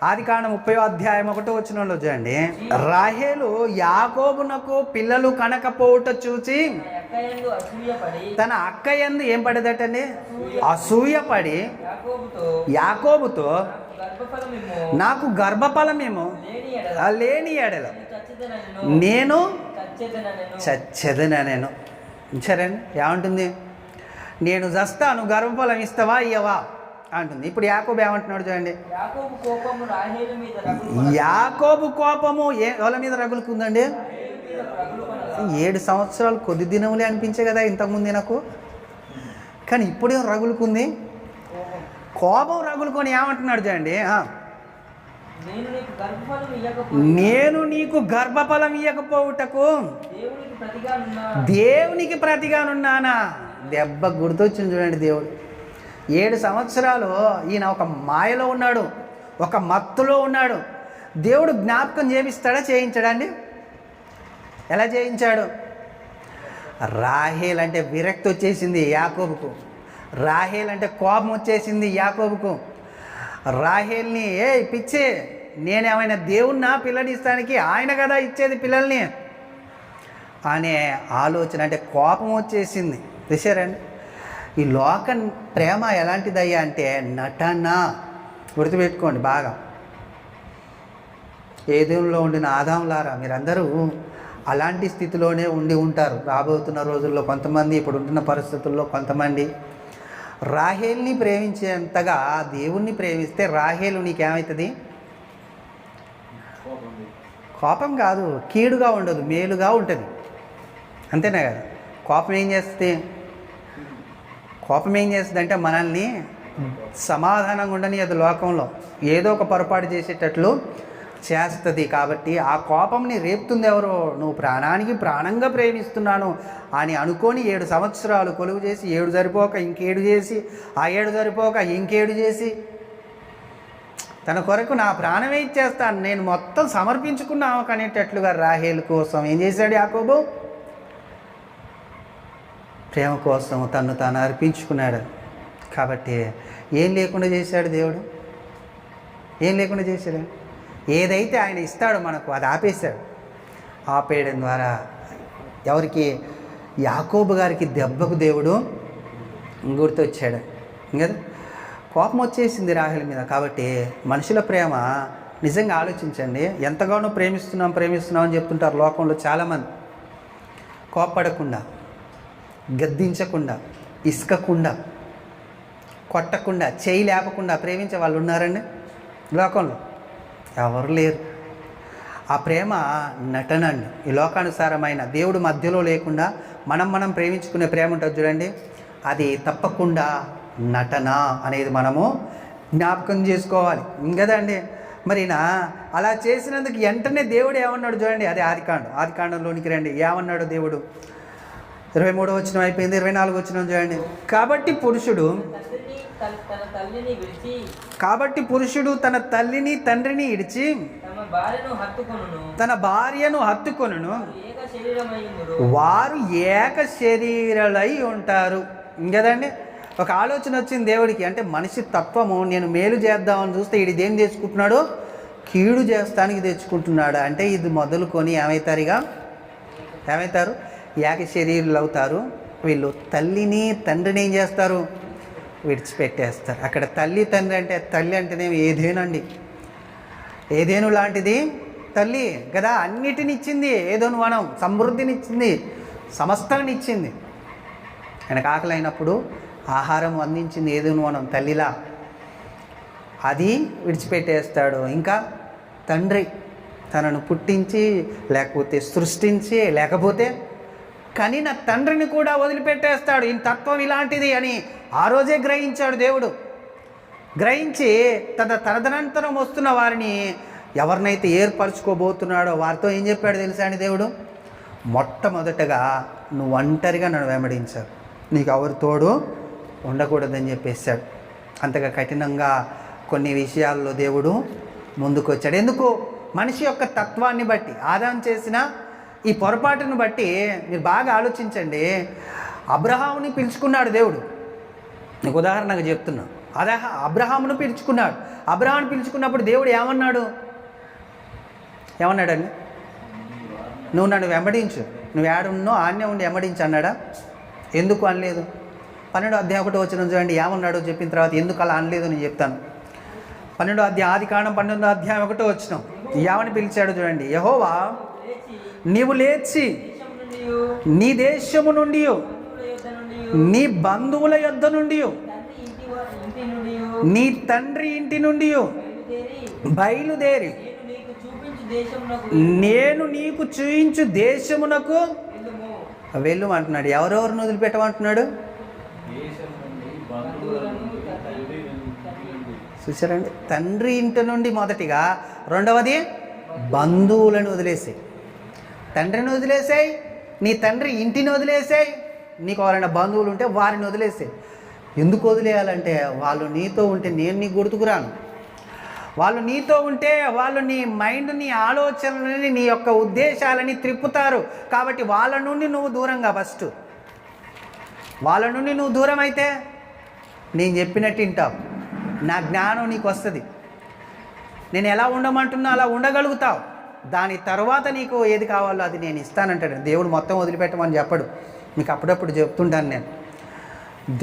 ఆదికాండం 30వ అధ్యాయం 1వ వచనంలో చూడండి. రాహేలు యాకోబునకు పిల్లలు కనకపోవుట చూసి తన అక్క యందు ఏం పడేదటండి? అసూయపడి యాకోబుతో నాకు గర్భఫలమేమో లేని ఎడల నేను చచ్చెదనెను. సరేండి, ఏమంటుంది? నేను చస్తాను, గర్భఫలం ఇస్తావా ఇయ్యవా అంటుంది. ఇప్పుడు యాకోబు ఏమంటున్నాడు చూడండి. యాకోబు కోపము ఎవరి మీద రగులుకుందండి? 7 సంవత్సరాలు కొద్ది దినములే అనిపించే కదా ఇంతకుముందు నాకు, కానీ ఇప్పుడే రగులుకుంది. కోపం రగులుకొని ఏమంటున్నాడు చూడండి. నేను నీకు గర్భఫలం ఇయ్యకపోవుటకు దేవునికి ప్రతిగానున్నానా? దెబ్బ గుర్తొచ్చింది చూడండి. దేవుడు 7 సంవత్సరాలు ఈయన ఒక మాయలో ఉన్నాడు, ఒక మత్తులో ఉన్నాడు. దేవుడు జ్ఞాపకం చేయిస్తాడా, చేయించాడా అండి? ఎలా చేయించాడు? రాహేల్ అంటే విరక్తి వచ్చేసింది యాకోబుకు. రాహేల్ అంటే కోపం వచ్చేసింది యాకోబుకు. రాహేల్ని పిచ్చే, నేనేమైనా దేవుణ్ణా పిల్లనిస్తానికి? ఆయన కదా ఇచ్చేది పిల్లల్ని అనే ఆలోచన, అంటే కోపం వచ్చేసింది. చూసారండి, ఈ లోక ప్రేమ ఎలాంటిదయ్యా అంటే నటన. గుర్తుపెట్టుకోండి బాగా. ఏదేవులో ఉండిన ఆదాములారా మీరందరూ అలాంటి స్థితిలోనే ఉండి ఉంటారు రాబోతున్న రోజుల్లో. కొంతమంది ఇప్పుడు ఉంటున్న పరిస్థితుల్లో కొంతమంది రాహేల్ని ప్రేమించేంతగా దేవుణ్ణి ప్రేమిస్తే రాహేలు నీకేమవుతుంది? కోపం కాదు, కీడుగా ఉండదు, మేలుగా ఉంటుంది. అంతేనా కదా? కోపం ఏం చేస్తుంది? అంటే మనల్ని సమాధానంగా ఉండని అది లోకంలో ఏదో ఒక పొరపాటు చేసేటట్లు చేస్తుంది. కాబట్టి ఆ కోపంని రేపుతుంది ఎవరో? నువ్వు ప్రాణానికి ప్రాణంగా ప్రేమిస్తున్నాను అని అనుకొని 7 సంవత్సరాలు కొలువు చేసి 7 సరిపోక ఇంకేడు చేసి, ఆ 7 సరిపోక ఇంకేడు చేసి తన కొరకు నా ప్రాణమే ఇచ్చేస్తాను, నేను మొత్తం సమర్పించుకున్నాము కనేటట్లుగా రాహేలు కోసం ఏం చేశాడు యాకోబు? ప్రేమ కోసం తను తాను అర్పించుకున్నాడు. కాబట్టి ఏం లేకుండా చేశాడు దేవుడు? ఏం లేకుండా చేశాడు? ఏదైతే ఆయన ఇస్తాడో మనకు అది ఆపేశాడు. ఆపేయడం ద్వారా ఎవరికి? యాకోబు గారికి దెబ్బకు దేవుడు గుర్తొచ్చాడు కదా. కోపం వచ్చేసింది రాహేల్ మీద. కాబట్టి మనుషుల ప్రేమ నిజంగా ఆలోచించండి. ఎంతగానో ప్రేమిస్తున్నాం అని చెప్తుంటారు లోకంలో చాలామంది. కోపపడకుండా, గద్దించకుండా, ఇసుకకుండా, కొట్టకుండా, చేయి లేపకుండా ప్రేమించే వాళ్ళు ఉన్నారండి లోకంలో? ఎవరు లేరు. ఆ ప్రేమ నటన అండి. ఈ లోకానుసారమైన దేవుడు మధ్యలో లేకుండా మనం ప్రేమించుకునే ప్రేమ ఉంటుంది చూడండి, అది తప్పకుండా నటన అనేది మనము జ్ఞాపకం చేసుకోవాలి కదండి. మరి అలా చేసినందుకు వెంటనే దేవుడు ఏమన్నాడు చూడండి. అది ఆదికాండంలోనికి రండి. ఏమన్నాడు దేవుడు? 23వ వచనం అయిపోయింది, 24వ వచనం చూడండి. కాబట్టి పురుషుడు తన తల్లిని తండ్రిని ఇడిచి తన భార్యను హత్తుకొనును, వారు ఏక శరీరులై ఉంటారు కదండి. ఒక ఆలోచన వచ్చింది దేవుడికి. అంటే మనిషి తత్వము, నేను మేలు చేద్దామని చూస్తే ఇది దేని తెచ్చుకుంటున్నాడు? కీడు చేస్తానికి తెచ్చుకుంటున్నాడు. అంటే ఇది మొదలుకొని ఏమవుతారు? ఏక శరీరులు అవుతారు. వీళ్ళు తల్లిని తండ్రిని ఏం చేస్తారు? విడిచిపెట్టేస్తారు. అక్కడ తల్లి తండ్రి అంటే, తల్లి అంటేనే ఏదేనండి, ఏదేను లాంటిది తల్లి కదా. అన్నిటిని ఇచ్చింది, ఏదోను వనం, సమృద్ధినిచ్చింది, సమస్తాన్ని ఇచ్చింది. ఆయనకు ఆకలి అయినప్పుడు ఆహారం అందించింది ఏదోను వనం తల్లిలా. అది విడిచిపెట్టేస్తాడు. ఇంకా తండ్రి తనను పుట్టించి, లేకపోతే సృష్టించి, లేకపోతే కానీ నా తండ్రిని కూడా వదిలిపెట్టేస్తాడు. ఈ తత్వం ఇలాంటిది అని ఆ రోజే గ్రహించాడు దేవుడు. గ్రహించి తదనంతరం వస్తున్న వారిని ఎవరినైతే ఏర్పరచుకోబోతున్నాడో వారితో ఏం చెప్పాడు తెలుసా అండి దేవుడు? మొట్టమొదటగా నువ్వు ఒంటరిగా నన్ను వెంబడించావు, నీకు ఎవరు తోడు ఉండకూడదని చెప్పేశాడు. అంతగా కఠినంగా కొన్ని విషయాల్లో దేవుడు ముందుకు వచ్చాడు. ఎందుకు? మనిషి యొక్క తత్వాన్ని బట్టి, ఆదాం చేసిన ఈ పొరపాటును బట్టి. మీరు బాగా ఆలోచించండి. అబ్రహాముని పిలుచుకున్నాడు దేవుడు. నీకు ఉదాహరణగా చెప్తున్నా. అబ్రహామును పిలుచుకున్నాడు. అబ్రహాముని పిలుచుకున్నప్పుడు దేవుడు ఏమన్నాడండి? నువ్వు నన్ను వెంబడించు, నువ్వు ఏడున్నో ఆన్నే ఉండి వెంబడించు అన్నాడా? ఎందుకు అనలేదు? 12వ అధ్యాయం 1వ వచనం చూడండి ఏమన్నాడో చెప్పిన తర్వాత ఎందుకు అలా అనలేదు నేను చెప్తాను. 12వ అధ్యాయం ఆదికాండం 12వ అధ్యాయం 1వ వచనం ఏమని పిలిచాడు చూడండి. యెహోవా నీవు లేచి నీ దేశము నుండి నీ బంధువుల యొద్ద నుండి నీ తండ్రి ఇంటి నుండి బయలుదేరి నేను నీకు చూయించు దేశమునకు వెళ్ళు అంటున్నాడు. ఎవరెవరిని వదిలిపెట్టమంటున్నాడు? చూసారండి, తండ్రి ఇంటి నుండి మొదటిగా, రెండవది బంధువులను వదిలేసాయి. తండ్రిని వదిలేసాయి, నీ తండ్రి ఇంటిని వదిలేసాయి, నీకు ఎవరైనా బంధువులు ఉంటే వారిని వదిలేసాయి. ఎందుకు వదిలేయాలంటే వాళ్ళు నీతో ఉంటే నేను నీకు గుర్తుకురాను. వాళ్ళు నీతో ఉంటే వాళ్ళు నీ మైండ్, నీ ఆలోచనలని, నీ యొక్క ఉద్దేశాలని త్రిప్పుతారు. కాబట్టి వాళ్ళ నుండి నువ్వు దూరంగా ఫస్ట్. వాళ్ళ నుండి నువ్వు దూరం అయితే నేను చెప్పినట్టు వింటావు, నా జ్ఞానం నీకు వస్తుంది, నేను ఎలా ఉండమంటున్నా అలా ఉండగలుగుతావు. దాని తర్వాత నీకు ఏది కావాలో అది నేను ఇస్తానంటాడు దేవుడు. మొత్తం వదిలిపెట్టమని చెప్పడు. మీకు అప్పుడప్పుడు చెప్తుంటాను నేను.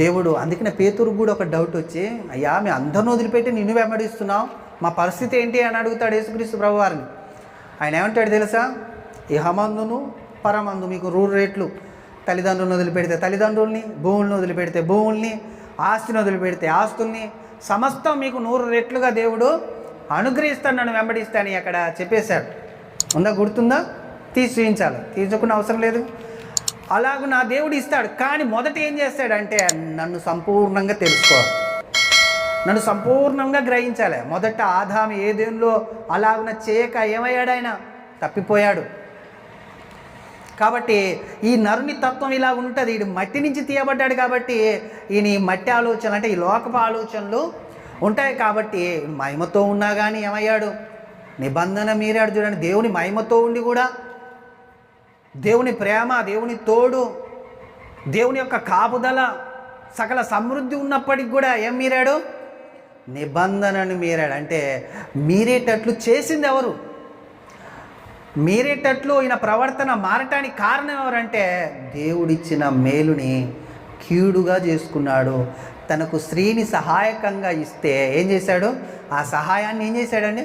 దేవుడు అందుకనే పేతురుకు కూడా ఒక డౌట్ వచ్చి, అయ్యా మేము అందరిని వదిలిపెట్టి నిన్ను వెంబడిస్తున్నాం, మా పరిస్థితి ఏంటి అని అడుగుతాడు యేసుక్రీస్తు ప్రభువారిని. ఆయన ఏమంటాడు తెలుసా? ఇహమందును పరమందు మీకు 2 రేట్లు. తల్లిదండ్రులను వదిలిపెడితే తల్లిదండ్రుల్ని, భూములను వదిలిపెడితే భూముల్ని, ఆస్తిని వదిలిపెడితే ఆస్తుల్ని, సమస్తం మీకు 100 రెట్లుగా దేవుడు అనుగ్రహిస్తాను, నన్ను వెంబడిస్తాను అక్కడ చెప్పేశాడు. ఉందా? గుర్తుందా? చూపించాలి, తీసుకున్న అవసరం లేదు. అలాగూ నా దేవుడు ఇస్తాడు. కానీ మొదట ఏం చేస్తాడంటే నన్ను సంపూర్ణంగా తెలుసుకోవాలి, నన్ను సంపూర్ణంగా గ్రహించాలి. మొదట ఆదాము ఏదేంలో అలాగున చేయక ఏమయ్యాడు? ఆయన తప్పిపోయాడు. కాబట్టి ఈ నరుని తత్వం ఇలా ఉంటుంది. వీడు మట్టి నుంచి తీయబడ్డాడు కాబట్టి ఈయన ఈ మట్టి ఆలోచనలు అంటే ఈ లోకపు ఆలోచనలు ఉంటాయి. కాబట్టి మహిమతో ఉన్నా కానీ ఏమయ్యాడు? నిబంధన మీరాడు. చూడండి, దేవుని మహిమతో ఉండి కూడా, దేవుని ప్రేమ, దేవుని తోడు, దేవుని యొక్క కాపుదల, సకల సమృద్ధి ఉన్నప్పటికి కూడా ఏం మీరాడు? నిబంధనను మీరాడు. అంటే మీరేటట్లు చేసింది ఎవరు? మీరేటట్లు ఈయన ప్రవర్తన మారటానికి కారణం ఎవరంటే దేవుడిచ్చిన మేలుని కీడుగా చేసుకున్నాడు. తనకు స్త్రీని సహాయకంగా ఇస్తే ఏం చేశాడు? ఆ సహాయాన్ని ఏం చేశాడండి?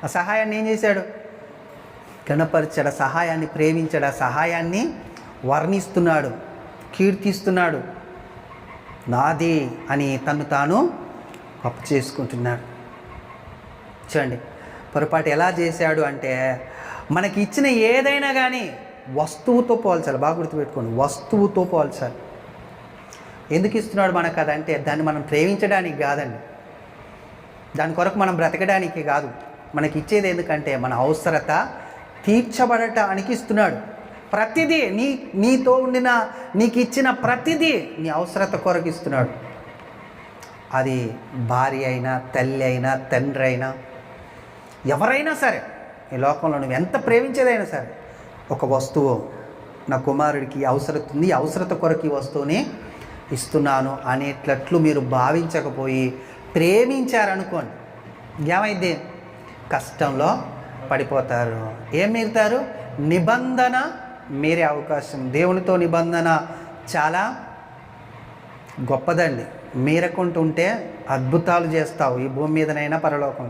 ఆ సహాయాన్ని ఏం చేశాడు? కనపరిచాడు. ఆ సహాయాన్ని ప్రేమించాడు. ఆ సహాయాన్ని వర్ణిస్తున్నాడు, కీర్తిస్తున్నాడు. నాది అని తను తాను గొప్ప చేసుకుంటున్నాడు. చూడండి, పొరపాటు ఎలా చేశాడు అంటే మనకి ఇచ్చిన ఏదైనా కానీ వస్తువుతో పోల్చాలి. బాగా గుర్తుపెట్టుకోండి, వస్తువుతో పోల్చాలి. ఎందుకు ఇస్తున్నాడు మనకు అదంటే దాన్ని మనం ప్రేమించడానికి కాదండి, దాని కొరకు మనం బ్రతకడానికి కాదు. మనకి ఇచ్చేది ఎందుకంటే మన అవసరత తీర్చబడటానికి ఇస్తున్నాడు. ప్రతిదీ నీతో ఉండిన, నీకు ఇచ్చిన ప్రతిదీ నీ అవసరత కొరకు ఇస్తున్నాడు. అది భార్య అయినా, తల్లి అయినా, తండ్రి అయినా, ఎవరైనా సరే ఈ లోకంలో నువ్వు ఎంత ప్రేమించేదైనా సరే, ఒక వస్తువు నా కుమారుడికి అవసరత ఉంది, అవసరత కొరకు ఈ వస్తువుని ఇస్తున్నాను అనేటట్లు మీరు భావించకపోయి ప్రేమించారనుకోండి, ఏమైంది? కష్టంలో పడిపోతారు. ఏం మీరుతారు? నిబంధన మీరే అవకాశం. దేవునితో నిబంధన చాలా గొప్పదండి. మీరకుంటుంటే అద్భుతాలు చేస్తావు ఈ భూమి మీదనైనా పరలోకం.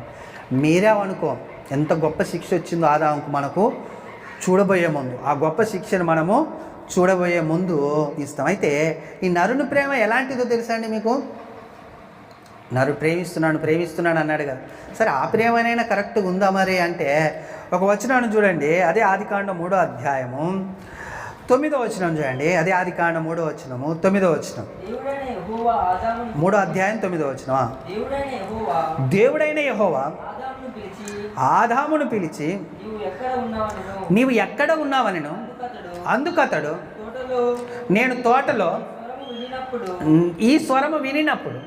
మీరేమనుకో ఎంత గొప్ప శిక్ష వచ్చిందో ఆదాముకు మనకు చూడబోయే ముందు, ఆ గొప్ప శిక్షను మనము చూడబోయే ముందు ఇస్తాం. అయితే ఈ నరుని ప్రేమ ఎలాంటిదో తెలుసా అండి మీకు? నరుడు ప్రేమిస్తున్నాను అన్నాడు కదా. సరే, ఆ ప్రేమనైనా కరెక్ట్గా ఉందా మరి అంటే ఒక వచనాన్ని చూడండి. అదే ఆదికాండం 3వ అధ్యాయము 9వ వచనం చూడండి. అదే ఆదికాండం 3వ వచనము 9వ వచనం. 3వ అధ్యాయం 9వ వచనం. దేవుడైన యెహోవా ఆదామును పిలిచి నీవు ఎక్కడ ఉన్నావనెను. అందుకతడు నేను తోటలో ఈ స్వరము వినినప్పుడు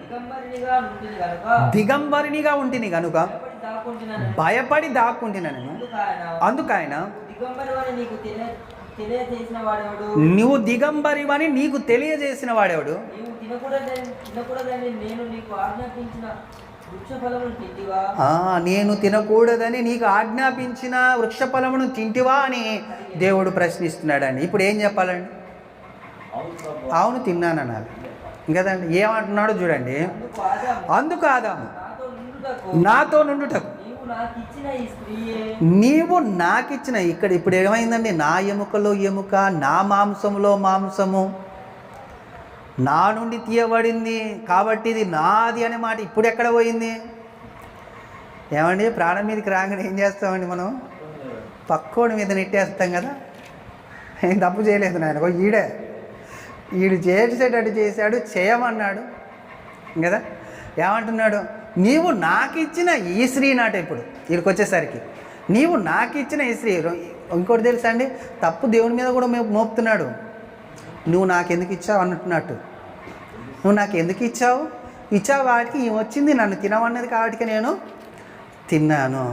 దిగంబరినిగా ఉంటుంది కనుక భయపడి దాక్కుంటున్నా నేను. అందుకైన నువ్వు దిగంబరివని నీకు తెలియజేసిన వాడెవడు? నేను తినకూడదని నీకు ఆజ్ఞాపించిన వృక్ష ఫలమును తింటివా అని దేవుడు ప్రశ్నిస్తున్నాడండి. ఇప్పుడు ఏం చెప్పాలండి? అవును తిన్నాను అనాలి కదండి. ఏమంటున్నాడు చూడండి. అందుకు ఆదాము నాతో నుండుటకు నీవు నాకిచ్చిన, ఇక్కడ ఇప్పుడు ఏమైందండి? నా ఎముకలో ఎముక, నా మాంసంలో మాంసము నా నుండి తీయబడింది కాబట్టి ఇది నాది అనే మాట ఇప్పుడు ఎక్కడ పోయింది? ఏమండి, ప్రాణం మీదకి రాగానే ఏం చేస్తామండి మనం? పక్కోడి మీద నెట్టేస్తాం కదా. ఏం తప్పు చేయలేదు నాయన, ఈడు చేసేటట్టు చేశాడు, చేయమన్నాడు కదా. ఏమంటున్నాడు? నీవు నాకు ఇచ్చిన ఈ స్త్రీ నాట. ఇప్పుడు వీడికి వచ్చేసరికి నీవు నాకు ఇచ్చిన ఈ స్త్రీ. ఇంకోటి తెలుసా అండి, తప్పు దేవుని మీద కూడా మోపుతున్నాడు. నువ్వు నాకు ఎందుకు ఇచ్చావు అన్నట్టున్నట్టు. నువ్వు నాకు ఎందుకు ఇచ్చావు వాటికి వచ్చింది నన్ను తినమన్నది కాబట్టి నేను తిన్నాను.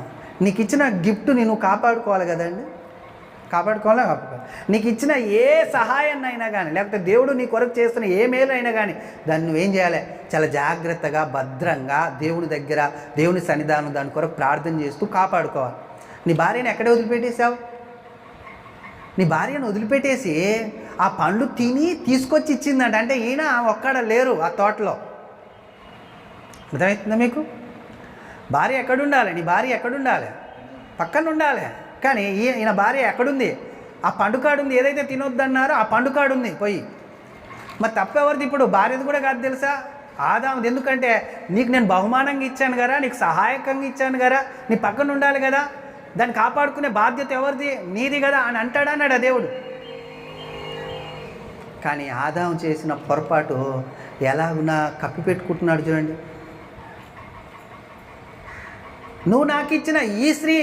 నీకు ఇచ్చిన గిఫ్ట్ నేను కాపాడుకోవాలి కదండి. కాపాడుకోవాలి. నీకు ఇచ్చిన ఏ సహాయాన్ని అయినా కానీ, లేకపోతే దేవుడు నీ కొరకు చేస్తున్న ఏ మేలు అయినా కానీ దాన్ని నువ్వేం చేయాలి? చాలా జాగ్రత్తగా భద్రంగా దేవుని దగ్గర, దేవుని సన్నిధానం దాని కొరకు ప్రార్థన చేస్తూ కాపాడుకోవాలి. నీ భార్యను ఎక్కడ వదిలిపెట్టేశావు? నీ భార్యను వదిలిపెట్టేసి ఆ పండ్లు తిని తీసుకొచ్చి ఇచ్చిందంట. అంటే ఈయన ఒక్కడ లేరు ఆ తోటలో. అర్థమవుతుందా మీకు? భార్య ఎక్కడుండాలి? నీ భార్య ఎక్కడుండాలి? పక్కన ఉండాలి. కానీ ఈయన భార్య ఎక్కడుంది? ఆ పండుకాడుంది. ఏదైతే తినొద్దన్నారో ఆ పండుకాడుంది పోయి. మరి తప్పెవరిది ఇప్పుడు? భార్యది కూడా కాదు తెలుసా, ఆదాముది. ఎందుకంటే నీకు నేను బహుమానంగా ఇచ్చాను కదా, నీకు సహాయకంగా ఇచ్చాను కదా, నీ పక్కన ఉండాలి కదా, దాన్ని కాపాడుకునే బాధ్యత ఎవరిది? నీది కదా అని అంటాడన్నాడు దేవుడు. కానీ ఆదాము చేసిన పొరపాటు ఎలాగున్నా కప్పిపెట్టుకుంటున్నాడు చూడండి. నువ్వు నాకు ఇచ్చిన ఈ స్త్రీ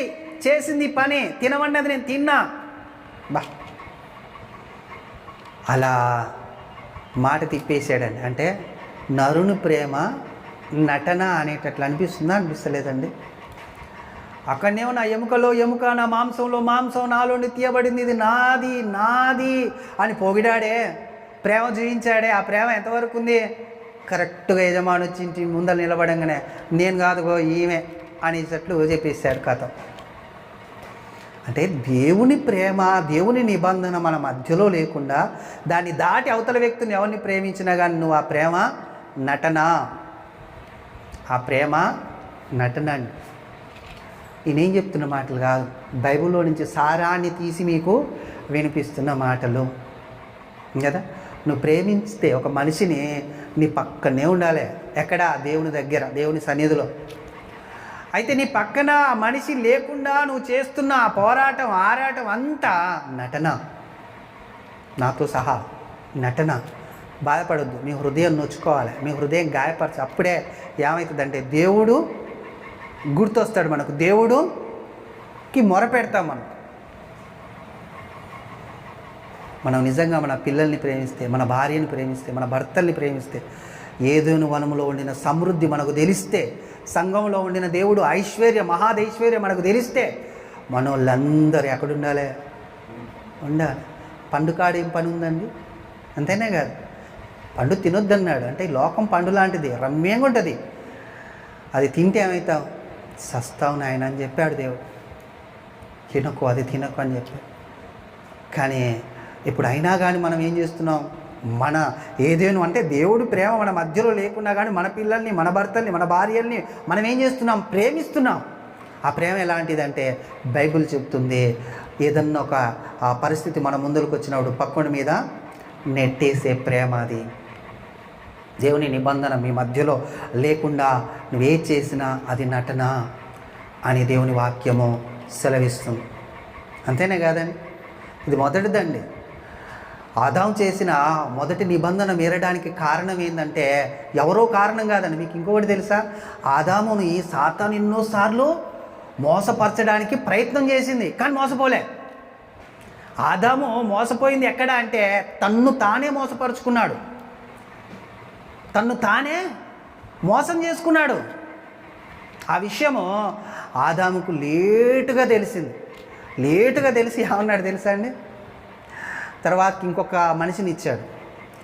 చేసింది పని, తినమన్నది నేను తిన్నా. అలా మాట తిప్పేసాడండి. అంటే నరుని ప్రేమ నటన అనేటట్లు అనిపిస్తుందా? అనిపిస్తలేదండి. అక్కడనేమో నా ఎముకలో ఎముక, నా మాంసంలో మాంసం నాలోని తీయబడింది, ఇది నాది నాది అని పొగిడాడే, ప్రేమ చూపించాడే. ఆ ప్రేమ ఎంతవరకు ఉంది? కరెక్ట్గా యజమాని వచ్చి ఇంటి ముందర నిలబడంగానే నేను కాదుగో ఈమె అనేటట్లు చెప్పేశాడు కథ. అంటే దేవుని ప్రేమ, దేవుని నిబంధన మన మధ్యలో లేకుండా దాన్ని దాటి అవతల వ్యక్తిని ఎవరిని ప్రేమించినా కానీ నువ్వు ఆ ప్రేమ నటన. ఆ ప్రేమ నటన అండి. నేనేం చెప్తున్న మాటలు కాదు, బైబిల్లో నుంచి సారాన్ని తీసి మీకు వినిపిస్తున్న మాటలు కదా. నువ్వు ప్రేమిస్తే ఒక మనిషిని నీ పక్కనే ఉండాలి. ఎక్కడ? దేవుని దగ్గర, దేవుని సన్నిధిలో. అయితే నీ పక్కన ఆ మనిషి లేకుండా నువ్వు చేస్తున్న ఆ పోరాటం, ఆరాటం అంతా నటన, నాతో సహా నటన. బాధపడొద్దు, మీ హృదయం నొచ్చుకోవాలి, మీ హృదయం గాయపరచు. అప్పుడే ఏమవుతుందంటే దేవుడు గుర్తొస్తాడు మనకు, దేవుడుకి మొరపెడతాం మనం నిజంగా మన పిల్లల్ని ప్రేమిస్తే, మన భార్యని ప్రేమిస్తే, మన భర్తల్ని ప్రేమిస్తే, ఏదోను వనములో ఉండిన సమృద్ధి మనకు తెలిస్తే, సంఘంలో ఉండిన దేవుడు ఐశ్వర్యం, మహాదైశ్వర్యం మనకు తెలిస్తే, మనోళ్ళందరూ ఎక్కడుండాలి? ఉండాలి. పండుకాడు ఏం పని ఉందండి? అంతేనే కాదు, పండు తినొద్దన్నాడు. అంటే ఈ లోకం పండు లాంటిది, రమ్యంగా ఉంటుంది. అది తింటే ఏమవుతావు? సస్తావు నాయన అని చెప్పాడు దేవుడు. తినకు, అది తినకు అని చెప్పాడు. కానీ ఇప్పుడు అయినా కానీ మనం ఏం చేస్తున్నాం? మన ఏదేను అంటే దేవుడు ప్రేమ మన మధ్యలో లేకున్నా కానీ మన పిల్లల్ని, మన భర్తల్ని, మన భార్యల్ని మనం ఏం చేస్తున్నాం? ప్రేమిస్తున్నాం. ఆ ప్రేమ ఎలాంటిదంటే బైబిల్ చెప్తుంది, ఏదన్నా ఒక పరిస్థితి మన ముందుకు వచ్చినప్పుడు పక్కన మీద నెట్టేసే ప్రేమ అది. దేవుని నిబంధన మీ మధ్యలో లేకుండా నువ్వే చేసినా అది నటన అని దేవుని వాక్యము సెలవిస్తుంది. అంతేనే కాదండి, ఇది మొదటిదండి. ఆదాము చేసిన మొదటి నిబంధన మీరడానికి కారణం ఏంటంటే ఎవరో కారణం కాదండి. మీకు ఇంకొకటి తెలుసా? ఆదాముని సాతాను ఎన్నోసార్లు మోసపరచడానికి ప్రయత్నం చేసింది, కానీ మోసపోలే. ఆదాము మోసపోయింది ఎక్కడ అంటే తన్ను తానే మోసపరుచుకున్నాడు. తన్ను తానే మోసం చేసుకున్నాడు. ఆ విషయము ఆదాముకు లేటుగా తెలిసింది. లేటుగా తెలిసి ఏమన్నాడు తెలుసా అండి? తర్వాత ఇంకొక మనిషిని ఇచ్చాడు.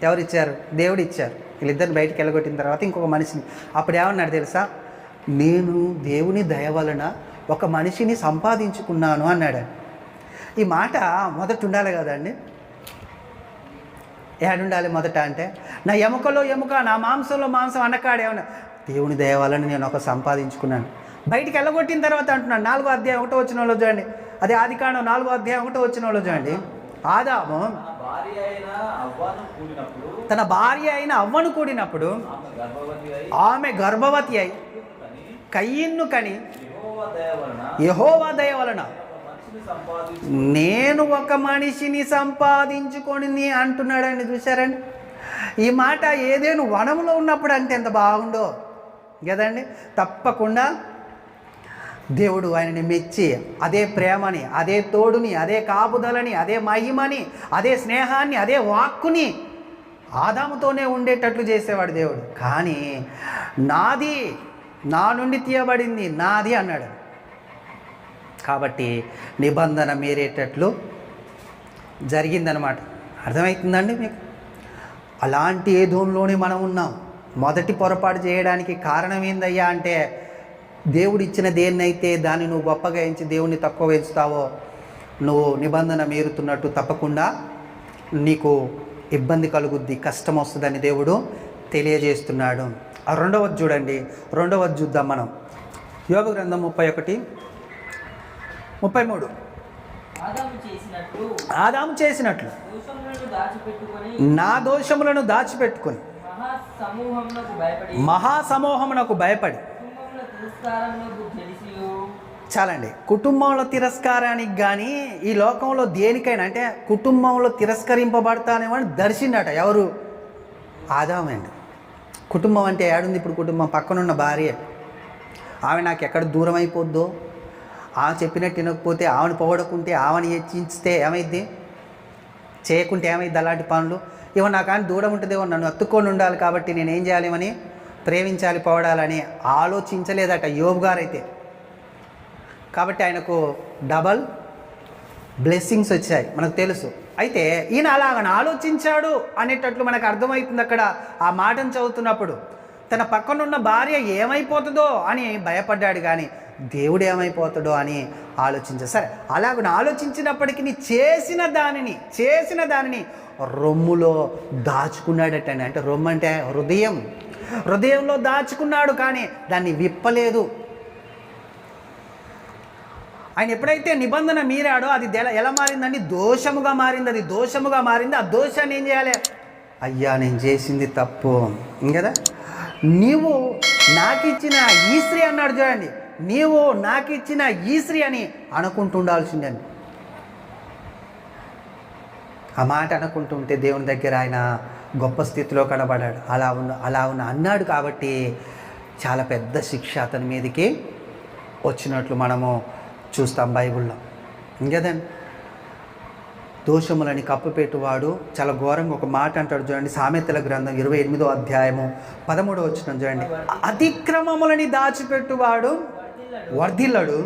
ఎవరు ఇచ్చారు? దేవుడు ఇచ్చారు. వీళ్ళిద్దరిని బయటికి వెళ్ళగొట్టిన తర్వాత ఇంకొక మనిషిని. అప్పుడు ఏమన్నాడు తెలుసా? నేను దేవుని దయ వలన ఒక మనిషిని సంపాదించుకున్నాను అన్నాడు. ఈ మాట మొదట ఉండాలి కదండి. ఏడుండాలి మొదట అంటే? నా ఎముకలో ఎముక, నా మాంసంలో మాంసం అన్నకాడు. ఏమన్నా దేవుని దయ వలన నేను ఒక సంపాదించుకున్నాను. బయటికి వెళ్ళగొట్టిన తర్వాత అంటున్నాను. 4వ అధ్యాయం 1వ వచనంలో చూడండి. అదే ఆదికాండం 4వ అధ్యాయం 1వ వచనంలో చూడండి. ఆదాము తన భార్య అయిన అవ్వను కూడినప్పుడు ఆమె గర్భవతి అయి కయీన్ను కని యెహోవా దయ వలన నేను ఒక మనిషిని సంపాదించుకొని అంటున్నాడండి. చూశారండి? ఈ మాట ఏదేను వనంలో ఉన్నప్పుడు అంటే ఎంత బాగుండో కదండి. తప్పకుండా దేవుడు ఆయనని మెచ్చి అదే ప్రేమని, అదే తోడుని, అదే కాపుదలని, అదే మహిమని, అదే స్నేహాన్ని, అదే వాక్కుని ఆదాముతోనే ఉండేటట్లు చేసేవాడు దేవుడు. కానీ నాది, నా నుండి తీయబడింది, నాది అన్నాడు. కాబట్టి నిబంధన మీరేటట్లు జరిగిందనమాట. అర్థమవుతుందండి మీకు? అలాంటి ఏదోంలోనే మనం ఉన్నాం. మొదటి పొరపాటు చేయడానికి కారణం ఏందయ్యా అంటే, దేవుడు ఇచ్చిన దేన్నైతే దాన్ని నువ్వు గొప్పగా ఎంచి దేవుణ్ణి తక్కువ ఎంచుతావో నువ్వు నిబంధన మీరుతున్నట్టు తప్పకుండా నీకు ఇబ్బంది కలుగుద్ది, కష్టం వస్తుందని దేవుడు తెలియజేస్తున్నాడు. ఆ రెండవది చూడండి. రెండవది చూద్దాం మనం. యోబు గ్రంథం 31:33. ఆదాము చేసినట్లు నా దోషములను దాచిపెట్టుకొని మహాసమూహమునకు భయపడి. చాలండి. కుటుంబంలో తిరస్కారానికి కానీ ఈ లోకంలో దేనికైనా అంటే కుటుంబంలో తిరస్కరింపబడతానేమని దర్శిండట. ఎవరు? ఆదామండి. కుటుంబం అంటే ఏడుంది ఇప్పుడు? కుటుంబం పక్కనున్న భార్య. ఆమె నాకు ఎక్కడ దూరం అయిపోద్దో, ఆమె చెప్పినట్టు వినకపోతే, ఆమెను పొగడకుంటే, ఆమెను హెచ్చించితే ఏమైద్ది, చేయకుంటే ఏమైద్ది అలాంటి పనులు. ఇవన్న నాకు కానీ దూరం ఉంటుందేమో, నన్ను అత్తుకొని ఉండాలి కాబట్టి నేనేం చేయాలేమని, ప్రేమించాలి, పొగడాలని ఆలోచించలేదట యోబు గారైతే. కాబట్టి ఆయనకు డబల్ బ్లెస్సింగ్స్ వచ్చాయి, మనకు తెలుసు. అయితే ఈయన అలాగని ఆలోచించాడు అనేటట్లు మనకు అర్థమవుతుంది అక్కడ ఆ మాటను చదువుతున్నప్పుడు. తన పక్కనున్న భార్య ఏమైపోతుందో అని భయపడ్డాడు, కానీ దేవుడు ఏమైపోతాడో అని ఆలోచించాడు. సరే, అలాగ ఆలోచించినప్పటికీ చేసిన దానిని రొమ్ములో దాచుకున్నాడటండి. అంటే రొమ్ము అంటే హృదయంలో దాచుకున్నాడు, కానీ దాన్ని విప్పలేదు. ఆయన ఎప్పుడైతే నిబంధన మీరాడో అది ఎలా మారిందండి? దోషముగా మారింది. అది దోషముగా మారింది. ఆ దోషాన్ని ఏం చేయాలి? అయ్యా నేను చేసింది తప్పు కదా, నీవు నాకు ఇచ్చిన ఈ స్త్రీ అన్నాడు చూడండి. నీవు నాకు ఇచ్చిన ఈ స్త్రీ అని అనుకుంటుండాల్సిందండి. ఆ మాట అనుకుంటుంటే దేవుని దగ్గర ఆయన గొప్ప స్థితిలో కనబడ్డాడు. అలా ఉన్న అన్నాడు కాబట్టి చాలా పెద్ద శిక్ష అతని మీదకి వచ్చినట్లు మనము చూస్తాం బైబిల్లో. ఇంకదండి, దోషములని కప్పుపెట్టువాడు చాలా ఘోరంగా ఒక మాట అంటాడు చూడండి. సామెతల గ్రంథం 28వ అధ్యాయము 13వ వచనం చూడండి. అతిక్రమములని దాచిపెట్టువాడు వర్ధిల్లడు,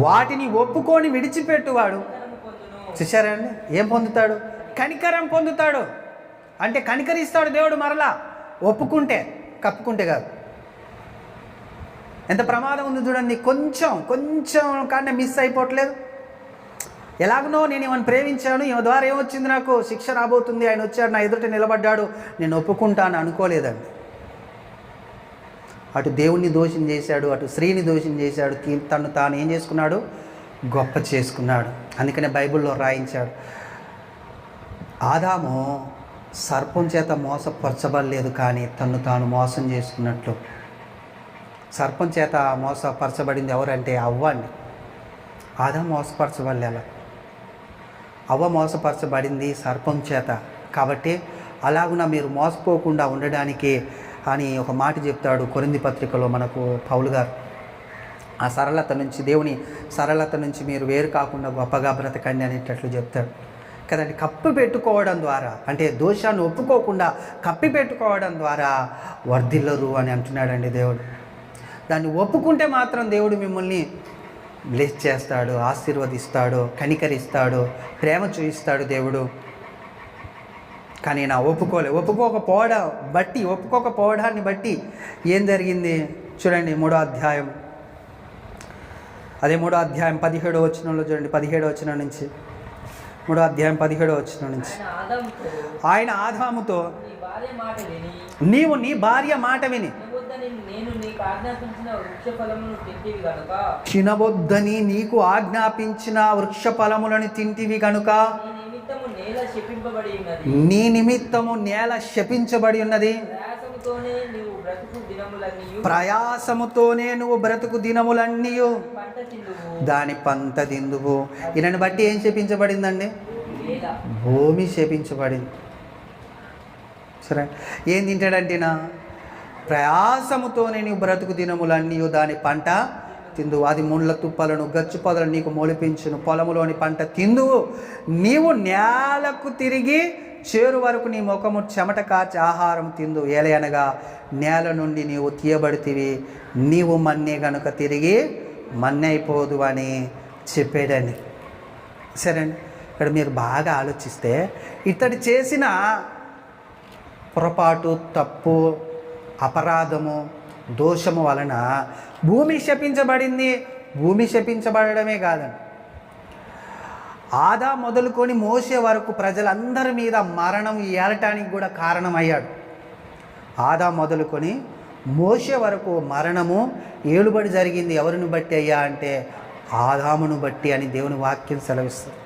వాటిని ఒప్పుకొని విడిచిపెట్టువాడు. చూశారండి, ఏం పొందుతాడు? కనికరం పొందుతాడు. అంటే కనికరిస్తాడు దేవుడు మరలా, ఒప్పుకుంటే, కప్పుకుంటే కాదు. ఎంత ప్రమాదం ఉంది చూడండి. కొంచెం కానీ మిస్ అయిపోవట్లేదు. ఎలాగనో నేను ఏమైనా ప్రేమించాను, ఈమె ద్వారా ఏమొచ్చింది, నాకు శిక్ష రాబోతుంది, ఆయన వచ్చాడు నా ఎదుట నిలబడ్డాడు, నేను ఒప్పుకుంటాను అనుకోలేదండి. అటు దేవుణ్ణి దోషం చేశాడు, అటు స్త్రీని దోషం చేశాడు, తను తాను ఏం చేసుకున్నాడు? గొప్ప చేసుకున్నాడు. అందుకనే బైబిల్లో రాయించాడు, ఆదాము సర్పం చేత మోసపరచబడలేదు, కానీ తను తాను మోసం చేసుకున్నట్లు. సర్పం చేత మోసపరచబడింది ఎవరంటే అవ్వ అండి. ఆదాము మోసపరచబడలే, అవ్వ మోసపరచబడింది సర్పం చేత. కాబట్టి అలాగున మీరు మోసపోకుండా ఉండడానికి అని ఒక మాట చెప్తాడు కొరింథీ పత్రికలో మనకు పౌలు గారు. ఆ సరళత నుంచి, దేవుని సరళత నుంచి మీరు వేరు కాకుండా గొప్పగా బ్రతకండి అనేటట్లు చెప్తాడు. కదండి, కప్పి పెట్టుకోవడం ద్వారా, అంటే దోషాన్ని ఒప్పుకోకుండా కప్పి పెట్టుకోవడం ద్వారా వర్ధిల్లరు అని అంటున్నాడండి దేవుడు. దాన్ని ఒప్పుకుంటే మాత్రం దేవుడు మిమ్మల్ని బ్లెస్ చేస్తాడు, ఆశీర్వదిస్తాడు, కనికరిస్తాడు, ప్రేమ చూపిస్తాడు దేవుడు. కానీ నా ఒప్పుకోకపోవడాన్ని బట్టి ఏం జరిగింది చూడండి. 3వ అధ్యాయం 17వ వచనంలో చూడండి, 17వ వచనం నుంచి, 3వ అధ్యాయం 17వ వచనం నుంచి. ఆయన ఆదాముతో, నీవు నీ భార్య మాట విని తినవద్దని నీకు ఆజ్ఞాపించిన వృక్ష ఫలములను తింటివి కనుక నీ నిమిత్తము నేల శపించబడి ఉన్నది, ప్రయాసముతోనే నువ్వు బ్రతుకు దినములన్నీ దాని పంట తిందువు. ఈయనని బట్టి ఏం శపించబడిందండి? భూమి శపించబడింది. సరే, ఏం తింటాడంటేనా? ప్రయాసముతోనే నీవు బ్రతుకు దినములన్నీ దాని పంట తిందువు. అది ముళ్ళ తుప్పలను గచ్చు పొదలను నీకు మొలిపించును, పొలములోని పంట తిందువు. నీవు నేలకు తిరిగి చేరు వరకు నీ ముఖము చెమట కాచి ఆహారం తిందు. ఏలయనగా నేల నుండి నీవు తీయబడితివి, నీవు మన్నే గనుక తిరిగి మన్నైపోదు అని చెప్పాడండి. సరే అండి, ఇక్కడ మీరు బాగా ఆలోచిస్తే ఇతడు చేసిన పొరపాటు, తప్పు, అపరాధము, దోషము వలన భూమి శపించబడింది. భూమి శపించబడమే కాదండి, ఆదా మొదలుకొని మోసే వరకు ప్రజలందరి మీద మరణం ఏలటానికి కూడా కారణమయ్యాడు. ఆదా మొదలుకొని మోసే వరకు మరణము ఏలుబడి జరిగింది. ఎవరిని బట్టి అయ్యా అంటే ఆదామును బట్టి అని దేవుని వాక్యం సెలవిస్తుంది.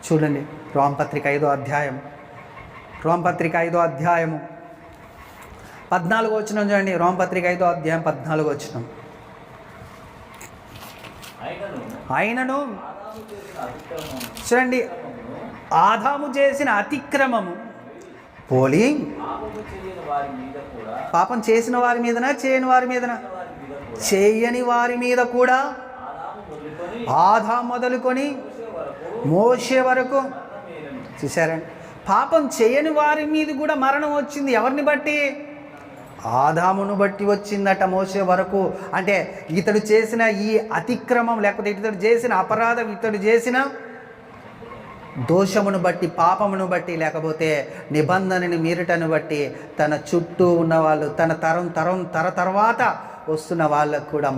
చూడండి, రోమపత్రిక 5వ అధ్యాయం 14వ వచనం చూడండి. రోమపత్రిక 5వ అధ్యాయం 14వ వచనం. అయినను చూడండి, ఆదాము చేసిన అతిక్రమము పోలి పాపం చేసిన వారి మీదనా, చేయని వారి మీదనా? చేయని వారి మీద కూడా ఆదాము మొదలుకొని మోసే వరకు. చూసారండి, పాపం చేయని వారి మీద కూడా మరణం వచ్చింది. ఎవరిని బట్టి? ఆదామును బట్టి వచ్చిందట మోసే వరకు. అంటే ఇతడు చేసిన ఈ అతిక్రమం, లేకపోతే ఇతడు చేసిన అపరాధం, ఇతడు చేసిన దోషమును బట్టి, పాపమును బట్టి, లేకపోతే నిబంధనని మీరటను బట్టి తన చుట్టూ ఉన్న వాళ్ళు, తన తర్వాత వస్తున్న వాళ్ళకు కూడా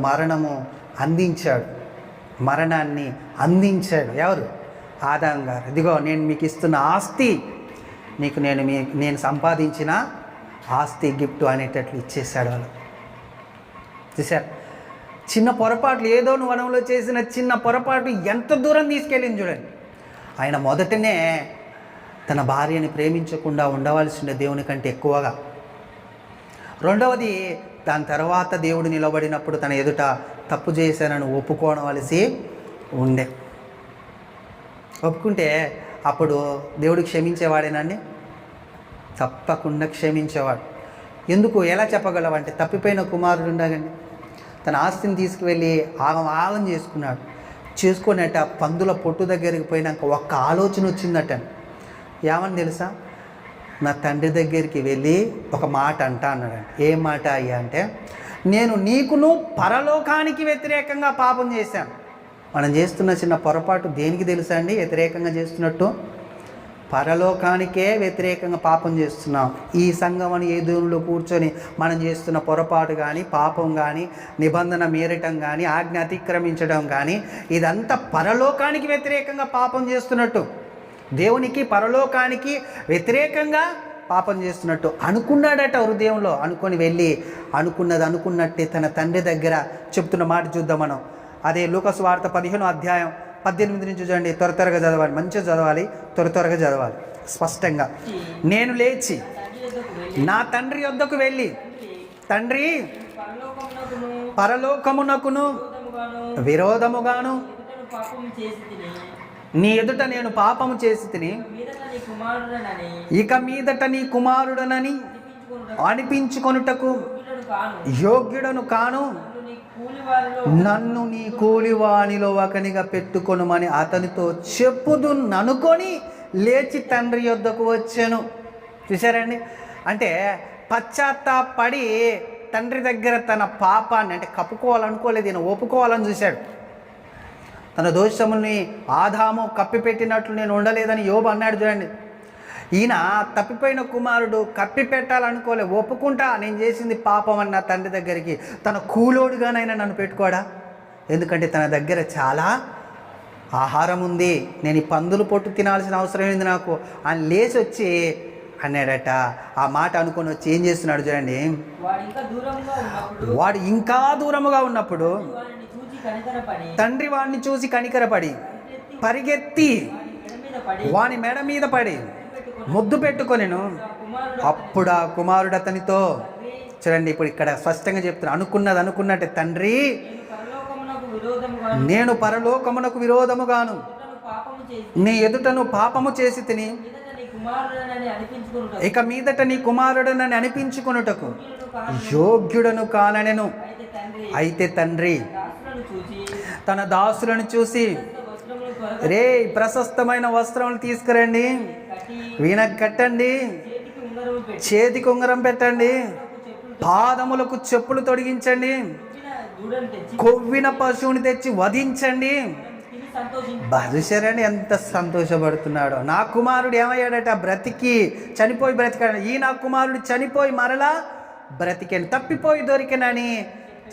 మరణాన్ని అందించాడు. ఎవరు? ఆదాం గారు. ఇదిగో నేను మీకు ఇస్తున్న ఆస్తి, నేను సంపాదించిన ఆస్తి గిఫ్ట్ అనేటట్లు ఇచ్చేసాడు వాళ్ళు. చూసారు, చిన్న పొరపాట్లు, ఏదో వనంలో చేసిన చిన్న పొరపాటు ఎంత దూరం తీసుకెళ్ళింది చూడండి. ఆయన మొదటనే తన భార్యని ప్రేమించకుండా ఉండవలసిన దేవుని కంటే ఎక్కువగా. రెండవది, దాని తర్వాత దేవుడు నిలబడినప్పుడు తన ఎదుట తప్పు చేశానని ఒప్పుకోవలసి ఉండే. ఒప్పుకుంటే అప్పుడు దేవుడు క్షమించేవాడేనండి? తప్పకుండా క్షమించేవాడు. ఎందుకు, ఎలా చెప్పగలవంటే, తప్పిపోయిన కుమారుడు ఉండగండి, తన ఆస్తిని తీసుకువెళ్ళి ఆగం చేసుకున్నట్ట పందుల పొట్టు దగ్గరికి పోయినాక ఒక్క ఆలోచన వచ్చిందట. ఏమని తెలుసా? నా తండ్రి దగ్గరికి వెళ్ళి ఒక మాట అన్నాడంట. ఏం మాట అయ్యా అంటే, నేను నీకును పరలోకానికి వ్యతిరేకంగా పాపం చేశాను. మనం చేస్తున్న చిన్న పొరపాటు దేనికి తెలుసా అండి వ్యతిరేకంగా చేస్తున్నట్టు? పరలోకానికే వ్యతిరేకంగా పాపం చేస్తున్నాం. ఈ సంఘం అని ఎదురులో కూర్చొని మనం చేస్తున్న పొరపాటు కానీ, పాపం కానీ, నిబంధన మీరటం కానీ, ఆజ్ఞ అతిక్రమించడం కానీ, ఇదంతా పరలోకానికి వ్యతిరేకంగా పాపం చేస్తున్నట్టు, దేవునికి పరలోకానికి వ్యతిరేకంగా పాపం చేస్తున్నట్టు అనుకున్నాడట హృదయంలో. అనుకొని వెళ్ళి అనుకున్నట్టే తన తండ్రి దగ్గర చెప్తున్న మాట చూద్దాం మనం. అదే లూకాసు వార్త 15వ అధ్యాయం 18 నుంచి చూడండి. త్వరగా చదవాలి, మంచిగా చదవాలి, త్వరగా చదవాలి స్పష్టంగా. నేను లేచి నా తండ్రి వద్దకు వెళ్ళి, తండ్రి, పరలోకమునకును విరోధముగాను నీ ఎదుట నేను పాపము చేసి తిని, ఇక మీదట నీ కుమారుడనని అనిపించుకొనుటకు యోగ్యుడను కాను. నన్ను నీ కూలివానిలో ఒకనిగా పెట్టుకొనుమని అతనితో చెప్పుదుననుకొని లేచి తండ్రి యొద్దకు వచ్చాను. చూసారండి, అంటే పశ్చాత్తాపడి తండ్రి దగ్గర తన పాపాన్ని అంటే కప్పుకోవాలనుకోలేదు, ఈయన ఒప్పుకోవాలని చూశాడు. తన దోషముల్ని ఆదాము కప్పిపెట్టినట్లు నేను ఉండలేదని యోబు అన్నాడు. చూడండి, ఈయన తప్పిపోయిన కుమారుడు కప్పి పెట్టాలనుకోలే, ఒప్పుకుంటా నేను చేసింది పాపం అన్న తండ్రి దగ్గరికి. తన కూలోడుగానైనా నన్ను పెట్టుకోడా, ఎందుకంటే తన దగ్గర చాలా ఆహారం ఉంది, నేను ఈ పందులు పొట్టు తినాల్సిన అవసరం ఏంది నాకు అని లేచి వచ్చి అన్నాడట. ఆ మాట అనుకొని వచ్చి ఏం చేస్తున్నాడు చూడండి, వాడు ఇంకా దూరముగా ఉన్నప్పుడు తండ్రి వాడిని చూసి కనికరపడి పరిగెత్తి వాని మెడ మీద పడి ముద్దు పెట్టుకొనెను. అప్పుడు ఆ కుమారుడు అతనితో, చూడండి ఇప్పుడు ఇక్కడ స్పష్టంగా చెప్తున్నా, అనుకున్నట్టే, తండ్రి నేను పరలోకమునకు విరోధముగాను నీ ఎదుటను పాపము చేసి తిని ఇక మీదట నీ కుమారుడనని అనిపించుకొనుటకు యోగ్యుడను కాననెను. అయితే తండ్రి తన దాసులను చూసి, రే ప్రశస్తమైన వస్త్రములు తీసుకురండి, వీణకు కట్టండి, చేతికి ఉంగరం పెట్టండి, పాదములకు చెప్పులు తొడిగించండి, కొవ్విన పశువుని తెచ్చి వధించండి. చూశారండి ఎంత సంతోషపడుతున్నాడో. నా కుమారుడు ఏమయ్యాడట, చనిపోయి బ్రతికాడు. ఈ నా కుమారుడు చనిపోయి మరలా బ్రతికాను, తప్పిపోయి దొరికినని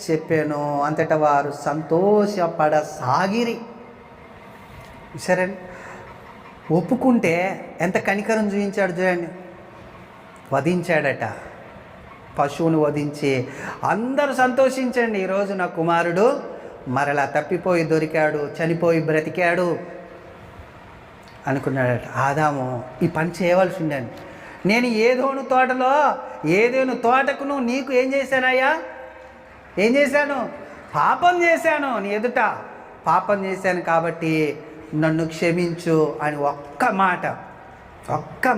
చెప్పాను. అంతటా వారు సంతోషపడసాగిరి. సరే, ఒప్పుకుంటే ఎంత కనికరం చూపించాడు చూడండి. వధించాడట, పశువును వధించి అందరూ సంతోషించండి, ఈరోజు నా కుమారుడు మరలా తప్పిపోయి దొరికాడు, చనిపోయి బ్రతికాడు అనుకున్నాడట. ఆదాము ఈ పని చేయవలసి ఉండండి. నేను ఏదేను తోటకును నీకు ఏం చేశానయ్యా, ఏం చేశాను, పాపం చేశాను, నీ ఎదుట పాపం చేశాను కాబట్టి నన్ను క్షమించు అని ఒక్క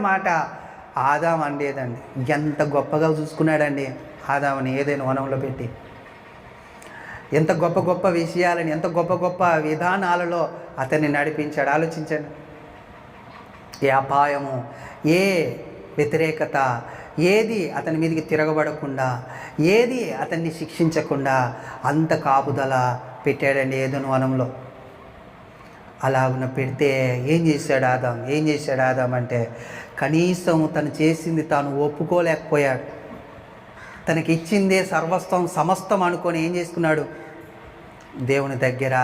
మాట ఆదాము అండేదండి. ఎంత గొప్పగా చూసుకున్నాడండి ఆదాముని ఏదైనా వనంలో పెట్టి. ఎంత గొప్ప విషయాలని, ఎంత గొప్ప విధానాలలో అతన్ని నడిపించాడు. ఆలోచించండి, ఏ అపాయము, ఏ వ్యతిరేకత, ఏది అతని మీదకి తిరగబడకుండా, ఏది అతన్ని శిక్షించకుండా అంత కాపుదల పెట్టాడండి ఏదైనా వనంలో. అలాగున పెడితే ఏం చేశాడు ఆదాం అంటే కనీసం తను చేసింది తాను ఒప్పుకోలేకపోయాడు. తనకి ఇచ్చిందే సమస్తం అనుకొని ఏం చేసుకున్నాడు, దేవుని దగ్గర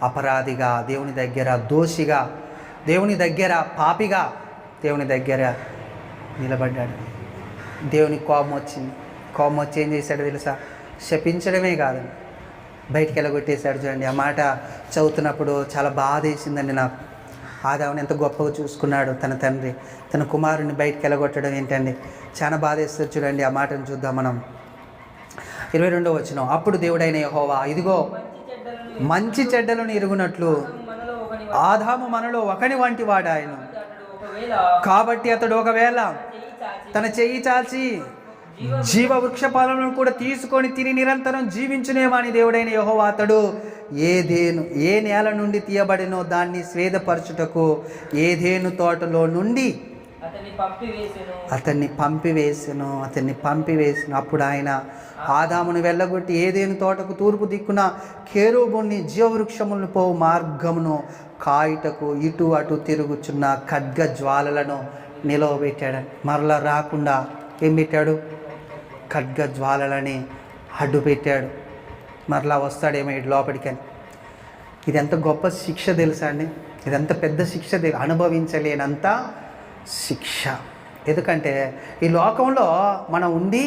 అపరాధిగా, దేవుని దగ్గర దోషిగా, దేవుని దగ్గర పాపిగా, దేవుని దగ్గర నిలబడ్డాడు. దేవునికి కోపం వచ్చి ఏం చేశాడు తెలుసా, శపించడమే కాదండి, బయటికి వెళ్ళగొట్టేశాడు. చూడండి, ఆ మాట చదువుతున్నప్పుడు చాలా బాధ వేసిందండి నాకు. ఆదాముని ఎంత గొప్పగా చూసుకున్నాడు తన తండ్రి, తన కుమారుని బయటికి వెళ్ళగొట్టడం ఏంటండి, చాలా బాధ వేస్తుంది. చూడండి, ఆ మాటను చూద్దాం మనం. 22వ వచనం, అప్పుడు దేవుడైన యెహోవా, ఇదిగో మంచి చెడ్డలను ఎరుగునట్లు ఆదాము మనలో ఒకని వంటి వాడాయను, కాబట్టి అతడు ఒకవేళ తన చెయ్యి చాచి జీవ వృక్ష ఫలములను కూడా తీసుకొని తిని నిరంతరం జీవించునేమని దేవుడైన యెహోవా అతడు ఏ నేల నుండి తీయబడినో దాన్ని స్వేదపరచుటకు ఏదేను తోటలో నుండి అతన్ని పంపివేసెను. అప్పుడు ఆయన ఆదామును వెళ్ళగొట్టి ఏదేను తోటకు తూర్పు దిక్కున కేరూబుని జీవవృక్షములను పోవు మార్గమును కాయుటకు ఇటు అటు తిరుగుచున్న ఖడ్గ జ్వాలలను నిలవబెట్టాడు. మరలా రాకుండా ఏం పెట్టాడు, ఖడ్గ జ్వాలలని అడ్డు పెట్టాడు. మరలా వస్తాడేమో ఇటు లోపలికని. ఇది ఎంత గొప్ప శిక్ష తెలుసా అండి, ఇదంత పెద్ద శిక్ష, అనుభవించలేనంత శిక్ష. ఎందుకంటే ఈ లోకంలో మనం ఉండి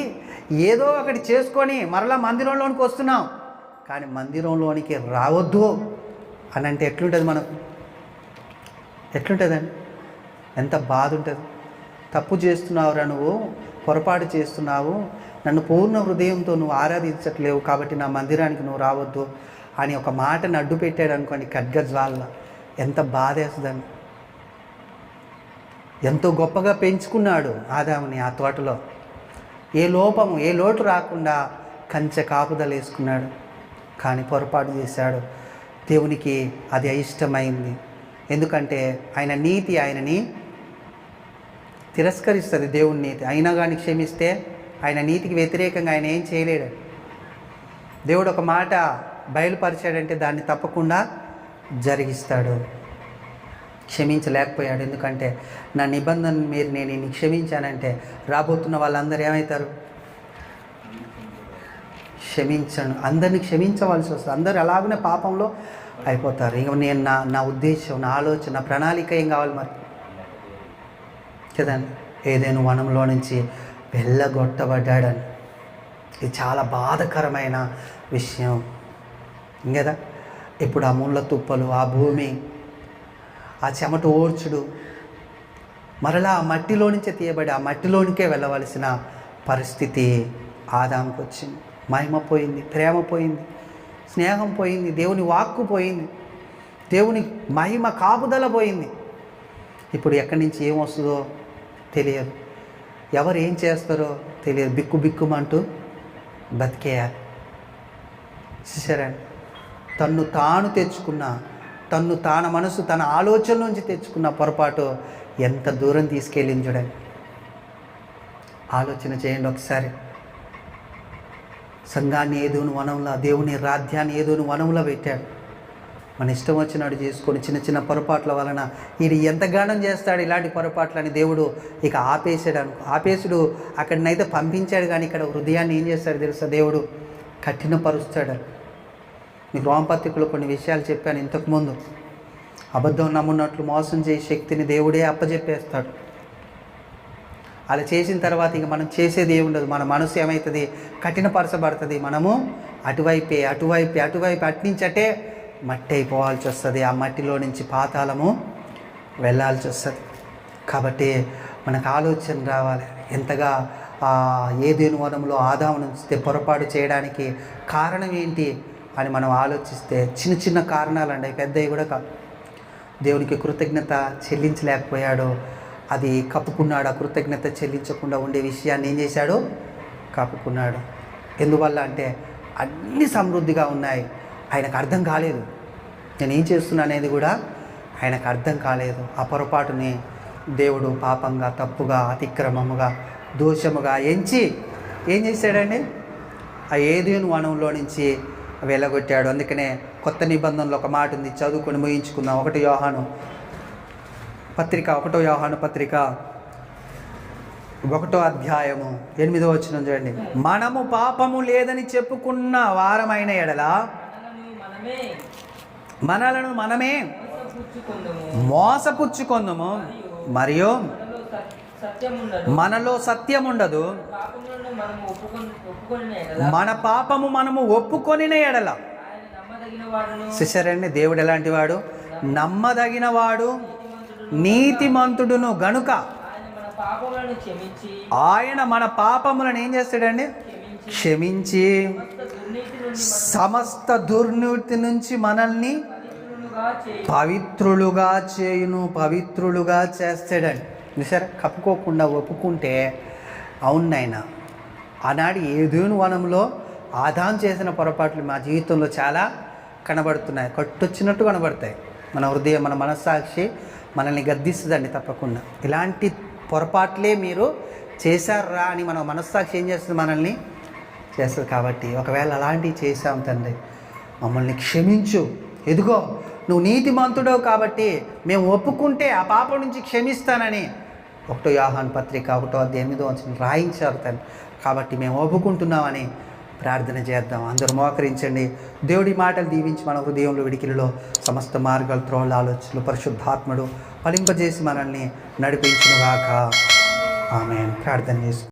ఏదో ఒకటి చేసుకొని మరలా మందిరంలోనికి వస్తున్నాం, కానీ మందిరంలోనికి రావద్దు అని అంటే ఎట్లుంటుంది మనకు, ఎట్లుంటుందండి, ఎంత బాధ ఉంటుంది. తప్పు చేస్తున్నావురా, నువ్వు పొరపాటు చేస్తున్నావు, నన్ను పూర్ణ హృదయంతో నువ్వు ఆరాధించట్లేవు కాబట్టి నా మందిరానికి నువ్వు రావద్దు అని ఒక మాటను అడ్డు పెట్టాడు అనుకోండి ఖడ్గజ్వాల, ఎంత బాధ వేస్తుందండి. ఎంతో గొప్పగా పెంచుకున్నాడు ఆదాముని ఆ తోటలో, ఏ లోటు రాకుండా కంచె కాపుదల వేసుకున్నాడు. కానీ పొరపాటు చేశాడు. దేవునికి అది అయిష్టమైంది. ఎందుకంటే ఆయన నీతి ఆయనని తిరస్కరిస్తుంది. దేవుని నీతి అయినా కానీ క్షమిస్తే ఆయన నీతికి వ్యతిరేకంగా ఆయన ఏం చేయలేడు. దేవుడు ఒక మాట బయలుపరిచాడంటే దాన్ని తప్పకుండా జరిగిస్తాడు. క్షమించలేకపోయాడు. ఎందుకంటే నా నిబంధన మీరు నేను ఇన్ని క్షమించానంటే రాబోతున్న వాళ్ళందరూ ఏమవుతారు? అందరినీ క్షమించవలసి వస్తుంది. అందరూ అలాగనే పాపంలో అయిపోతారు. ఇంక నేను నా ఉద్దేశం, నా ఆలోచన, నా ప్రణాళిక ఏం కావాలి మరి కదండి? ఏదైనా వనంలో నుంచి వెళ్ళగొట్టబడ్డాడని ఇది చాలా బాధకరమైన విషయం కదా. ఇప్పుడు ఆ ముళ్ళ తుప్పలు, ఆ భూమి, ఆ చెమట ఓడ్చుడు, మరలా ఆ మట్టిలో నుంచే తీయబడి ఆ మట్టిలోనికే వెళ్ళవలసిన పరిస్థితి ఆదాముకు వచ్చింది. మహిమ పోయింది, ప్రేమ పోయింది, స్నేహం పోయింది, దేవుని వాక్కు పోయింది, దేవుని మహిమ కాపుదల పోయింది. ఇప్పుడు ఎక్కడి నుంచి ఏం వస్తుందో తెలియదు, ఎవరు ఏం చేస్తారో తెలియదు. బిక్కు బిక్కుమంటూ బతికేయాలి. చూసారండి, తన్ను తాను తెచ్చుకున్న, తన మనసు, తన ఆలోచన నుంచి తెచ్చుకున్న పొరపాటు ఎంత దూరం తీసుకెళ్ళింది చూడండి. ఆలోచన చేయండి ఒకసారి. సంఘాన్ని ఏదోని వనంలో, దేవుని రాజ్యాన్ని ఏదోని వనంలో పెట్టాడు. మన ఇష్టం వచ్చినట్టు చేసుకొని చిన్న చిన్న పొరపాట్ల వలన వీడు ఎంతగానం చేస్తాడు ఇలాంటి పొరపాట్లని దేవుడు ఇక ఆపేసుడు అక్కడినైతే పంపించాడు. కానీ ఇక్కడ హృదయాన్ని ఏం చేస్తాడు తెలుసా? దేవుడు కఠినపరుస్తాడు. మీకు రోమపత్రికలో కొన్ని విషయాలు చెప్పాను ఇంతకుముందు. అబద్ధం నమ్మున్నట్లు మోసం చేసే శక్తిని దేవుడే అప్పచెప్పేస్తాడు. అలా చేసిన తర్వాత ఇంక మనం చేసేది ఏముండదు. మన మనసు ఏమవుతుంది? కఠినపరచబడుతుంది. మనము అటువైపే అట్నుంచటే మట్టి అయిపోవాల్సి వస్తుంది. ఆ మట్టిలో నుంచి పాతాళము వెళ్ళాల్సి వస్తుంది. కాబట్టి మనకు ఆలోచన రావాలి. ఎంతగా ఏదెను వనంలో ఆదామును ఉంచితే పొరపాటు చేయడానికి కారణం ఏంటి అని మనం ఆలోచిస్తే చిన్న చిన్న కారణాలండి, పెద్దవి కూడా కాదు. దేవునికి కృతజ్ఞత చెల్లించలేకపోయాడు, అది కప్పుకున్నాడు. ఆ కృతజ్ఞత చెల్లించకుండా ఉండే విషయాన్ని ఏం చేశాడు? కప్పుకున్నాడు. ఎందువల్ల అంటే అన్నీ సమృద్ధిగా ఉన్నాయి, ఆయనకు అర్థం కాలేదు. నేను ఏం చేస్తున్నా అనేది కూడా ఆయనకు అర్థం కాలేదు. ఆ పొరపాటుని దేవుడు పాపంగా, తప్పుగా, అతిక్రమముగా, దోషముగా ఎంచి ఏం చేశాడండి? ఆ ఏదేను వనంలో నుంచి వెళ్ళగొట్టాడు. అందుకనే కొత్త నిబంధనలో ఒక మాట ఉంది, చదువుకొని ముగించుకుందాం. 1 యోహాను పత్రిక 1వ అధ్యాయము 8వ వచనం చూడండి. మనము పాపము లేదని చెప్పుకున్న వారమైన ఎడల మనలను మనమే మోసపుచ్చుకొందుము, మరియు మనలో సత్యం ఉండదు. మన పాపము మనము ఒప్పుకొనిన ఎడల. చూశారండి, దేవుడు ఎలాంటి వాడు? నమ్మదగిన వాడు, నీతిమంతుడును గనుక ఆయన మన పాపములను ఏం చేస్తాడండి? క్షమించి సమస్త దుర్నీతి నుంచి మనల్ని పవిత్రులుగా చేస్తాడండి. చూసారా, కప్పుకోకుండా ఒప్పుకుంటే అవునైనా ఆనాడు ఏదేను వనంలో ఆదాం చేసిన పొరపాట్లు మా జీవితంలో చాలా కనబడుతున్నాయి, కట్టొచ్చినట్టు కనబడతాయి. మన హృదయం, మన మనస్సాక్షి మనల్ని గద్దిస్తుందండి తప్పకుండా. ఇలాంటి పొరపాట్లే మీరు చేశారా అని మన మనస్సాక్షి ఏం చేస్తుంది? మనల్ని చేస్తుంది. కాబట్టి ఒకవేళ అలాంటివి చేశాం తండ్రి, మమ్మల్ని క్షమించు. ఎదుగో నువ్వు నీతిమంతుడవు కాబట్టి మేము ఒప్పుకుంటే ఆ పాపం నుంచి క్షమిస్తానని 1 యోహాను పత్రిక 1వ అధ్యాయం 8వ వచనం రాయించారు తండ్రి. కాబట్టి మేము ఒప్పుకుంటున్నామని ప్రార్థన చేద్దాం. అందరూ మోకరించండి. దేవుడి మాటలు దీవించి మన హృదయంలో, విడికిలిలో సమస్త మార్గాలు, త్రోళ్ళ ఆలోచనలు పరిశుద్ధాత్ముడు ఫలింపజేసి మనల్ని నడిపించునుగాక. ఆమేన్. ప్రార్థన చేసి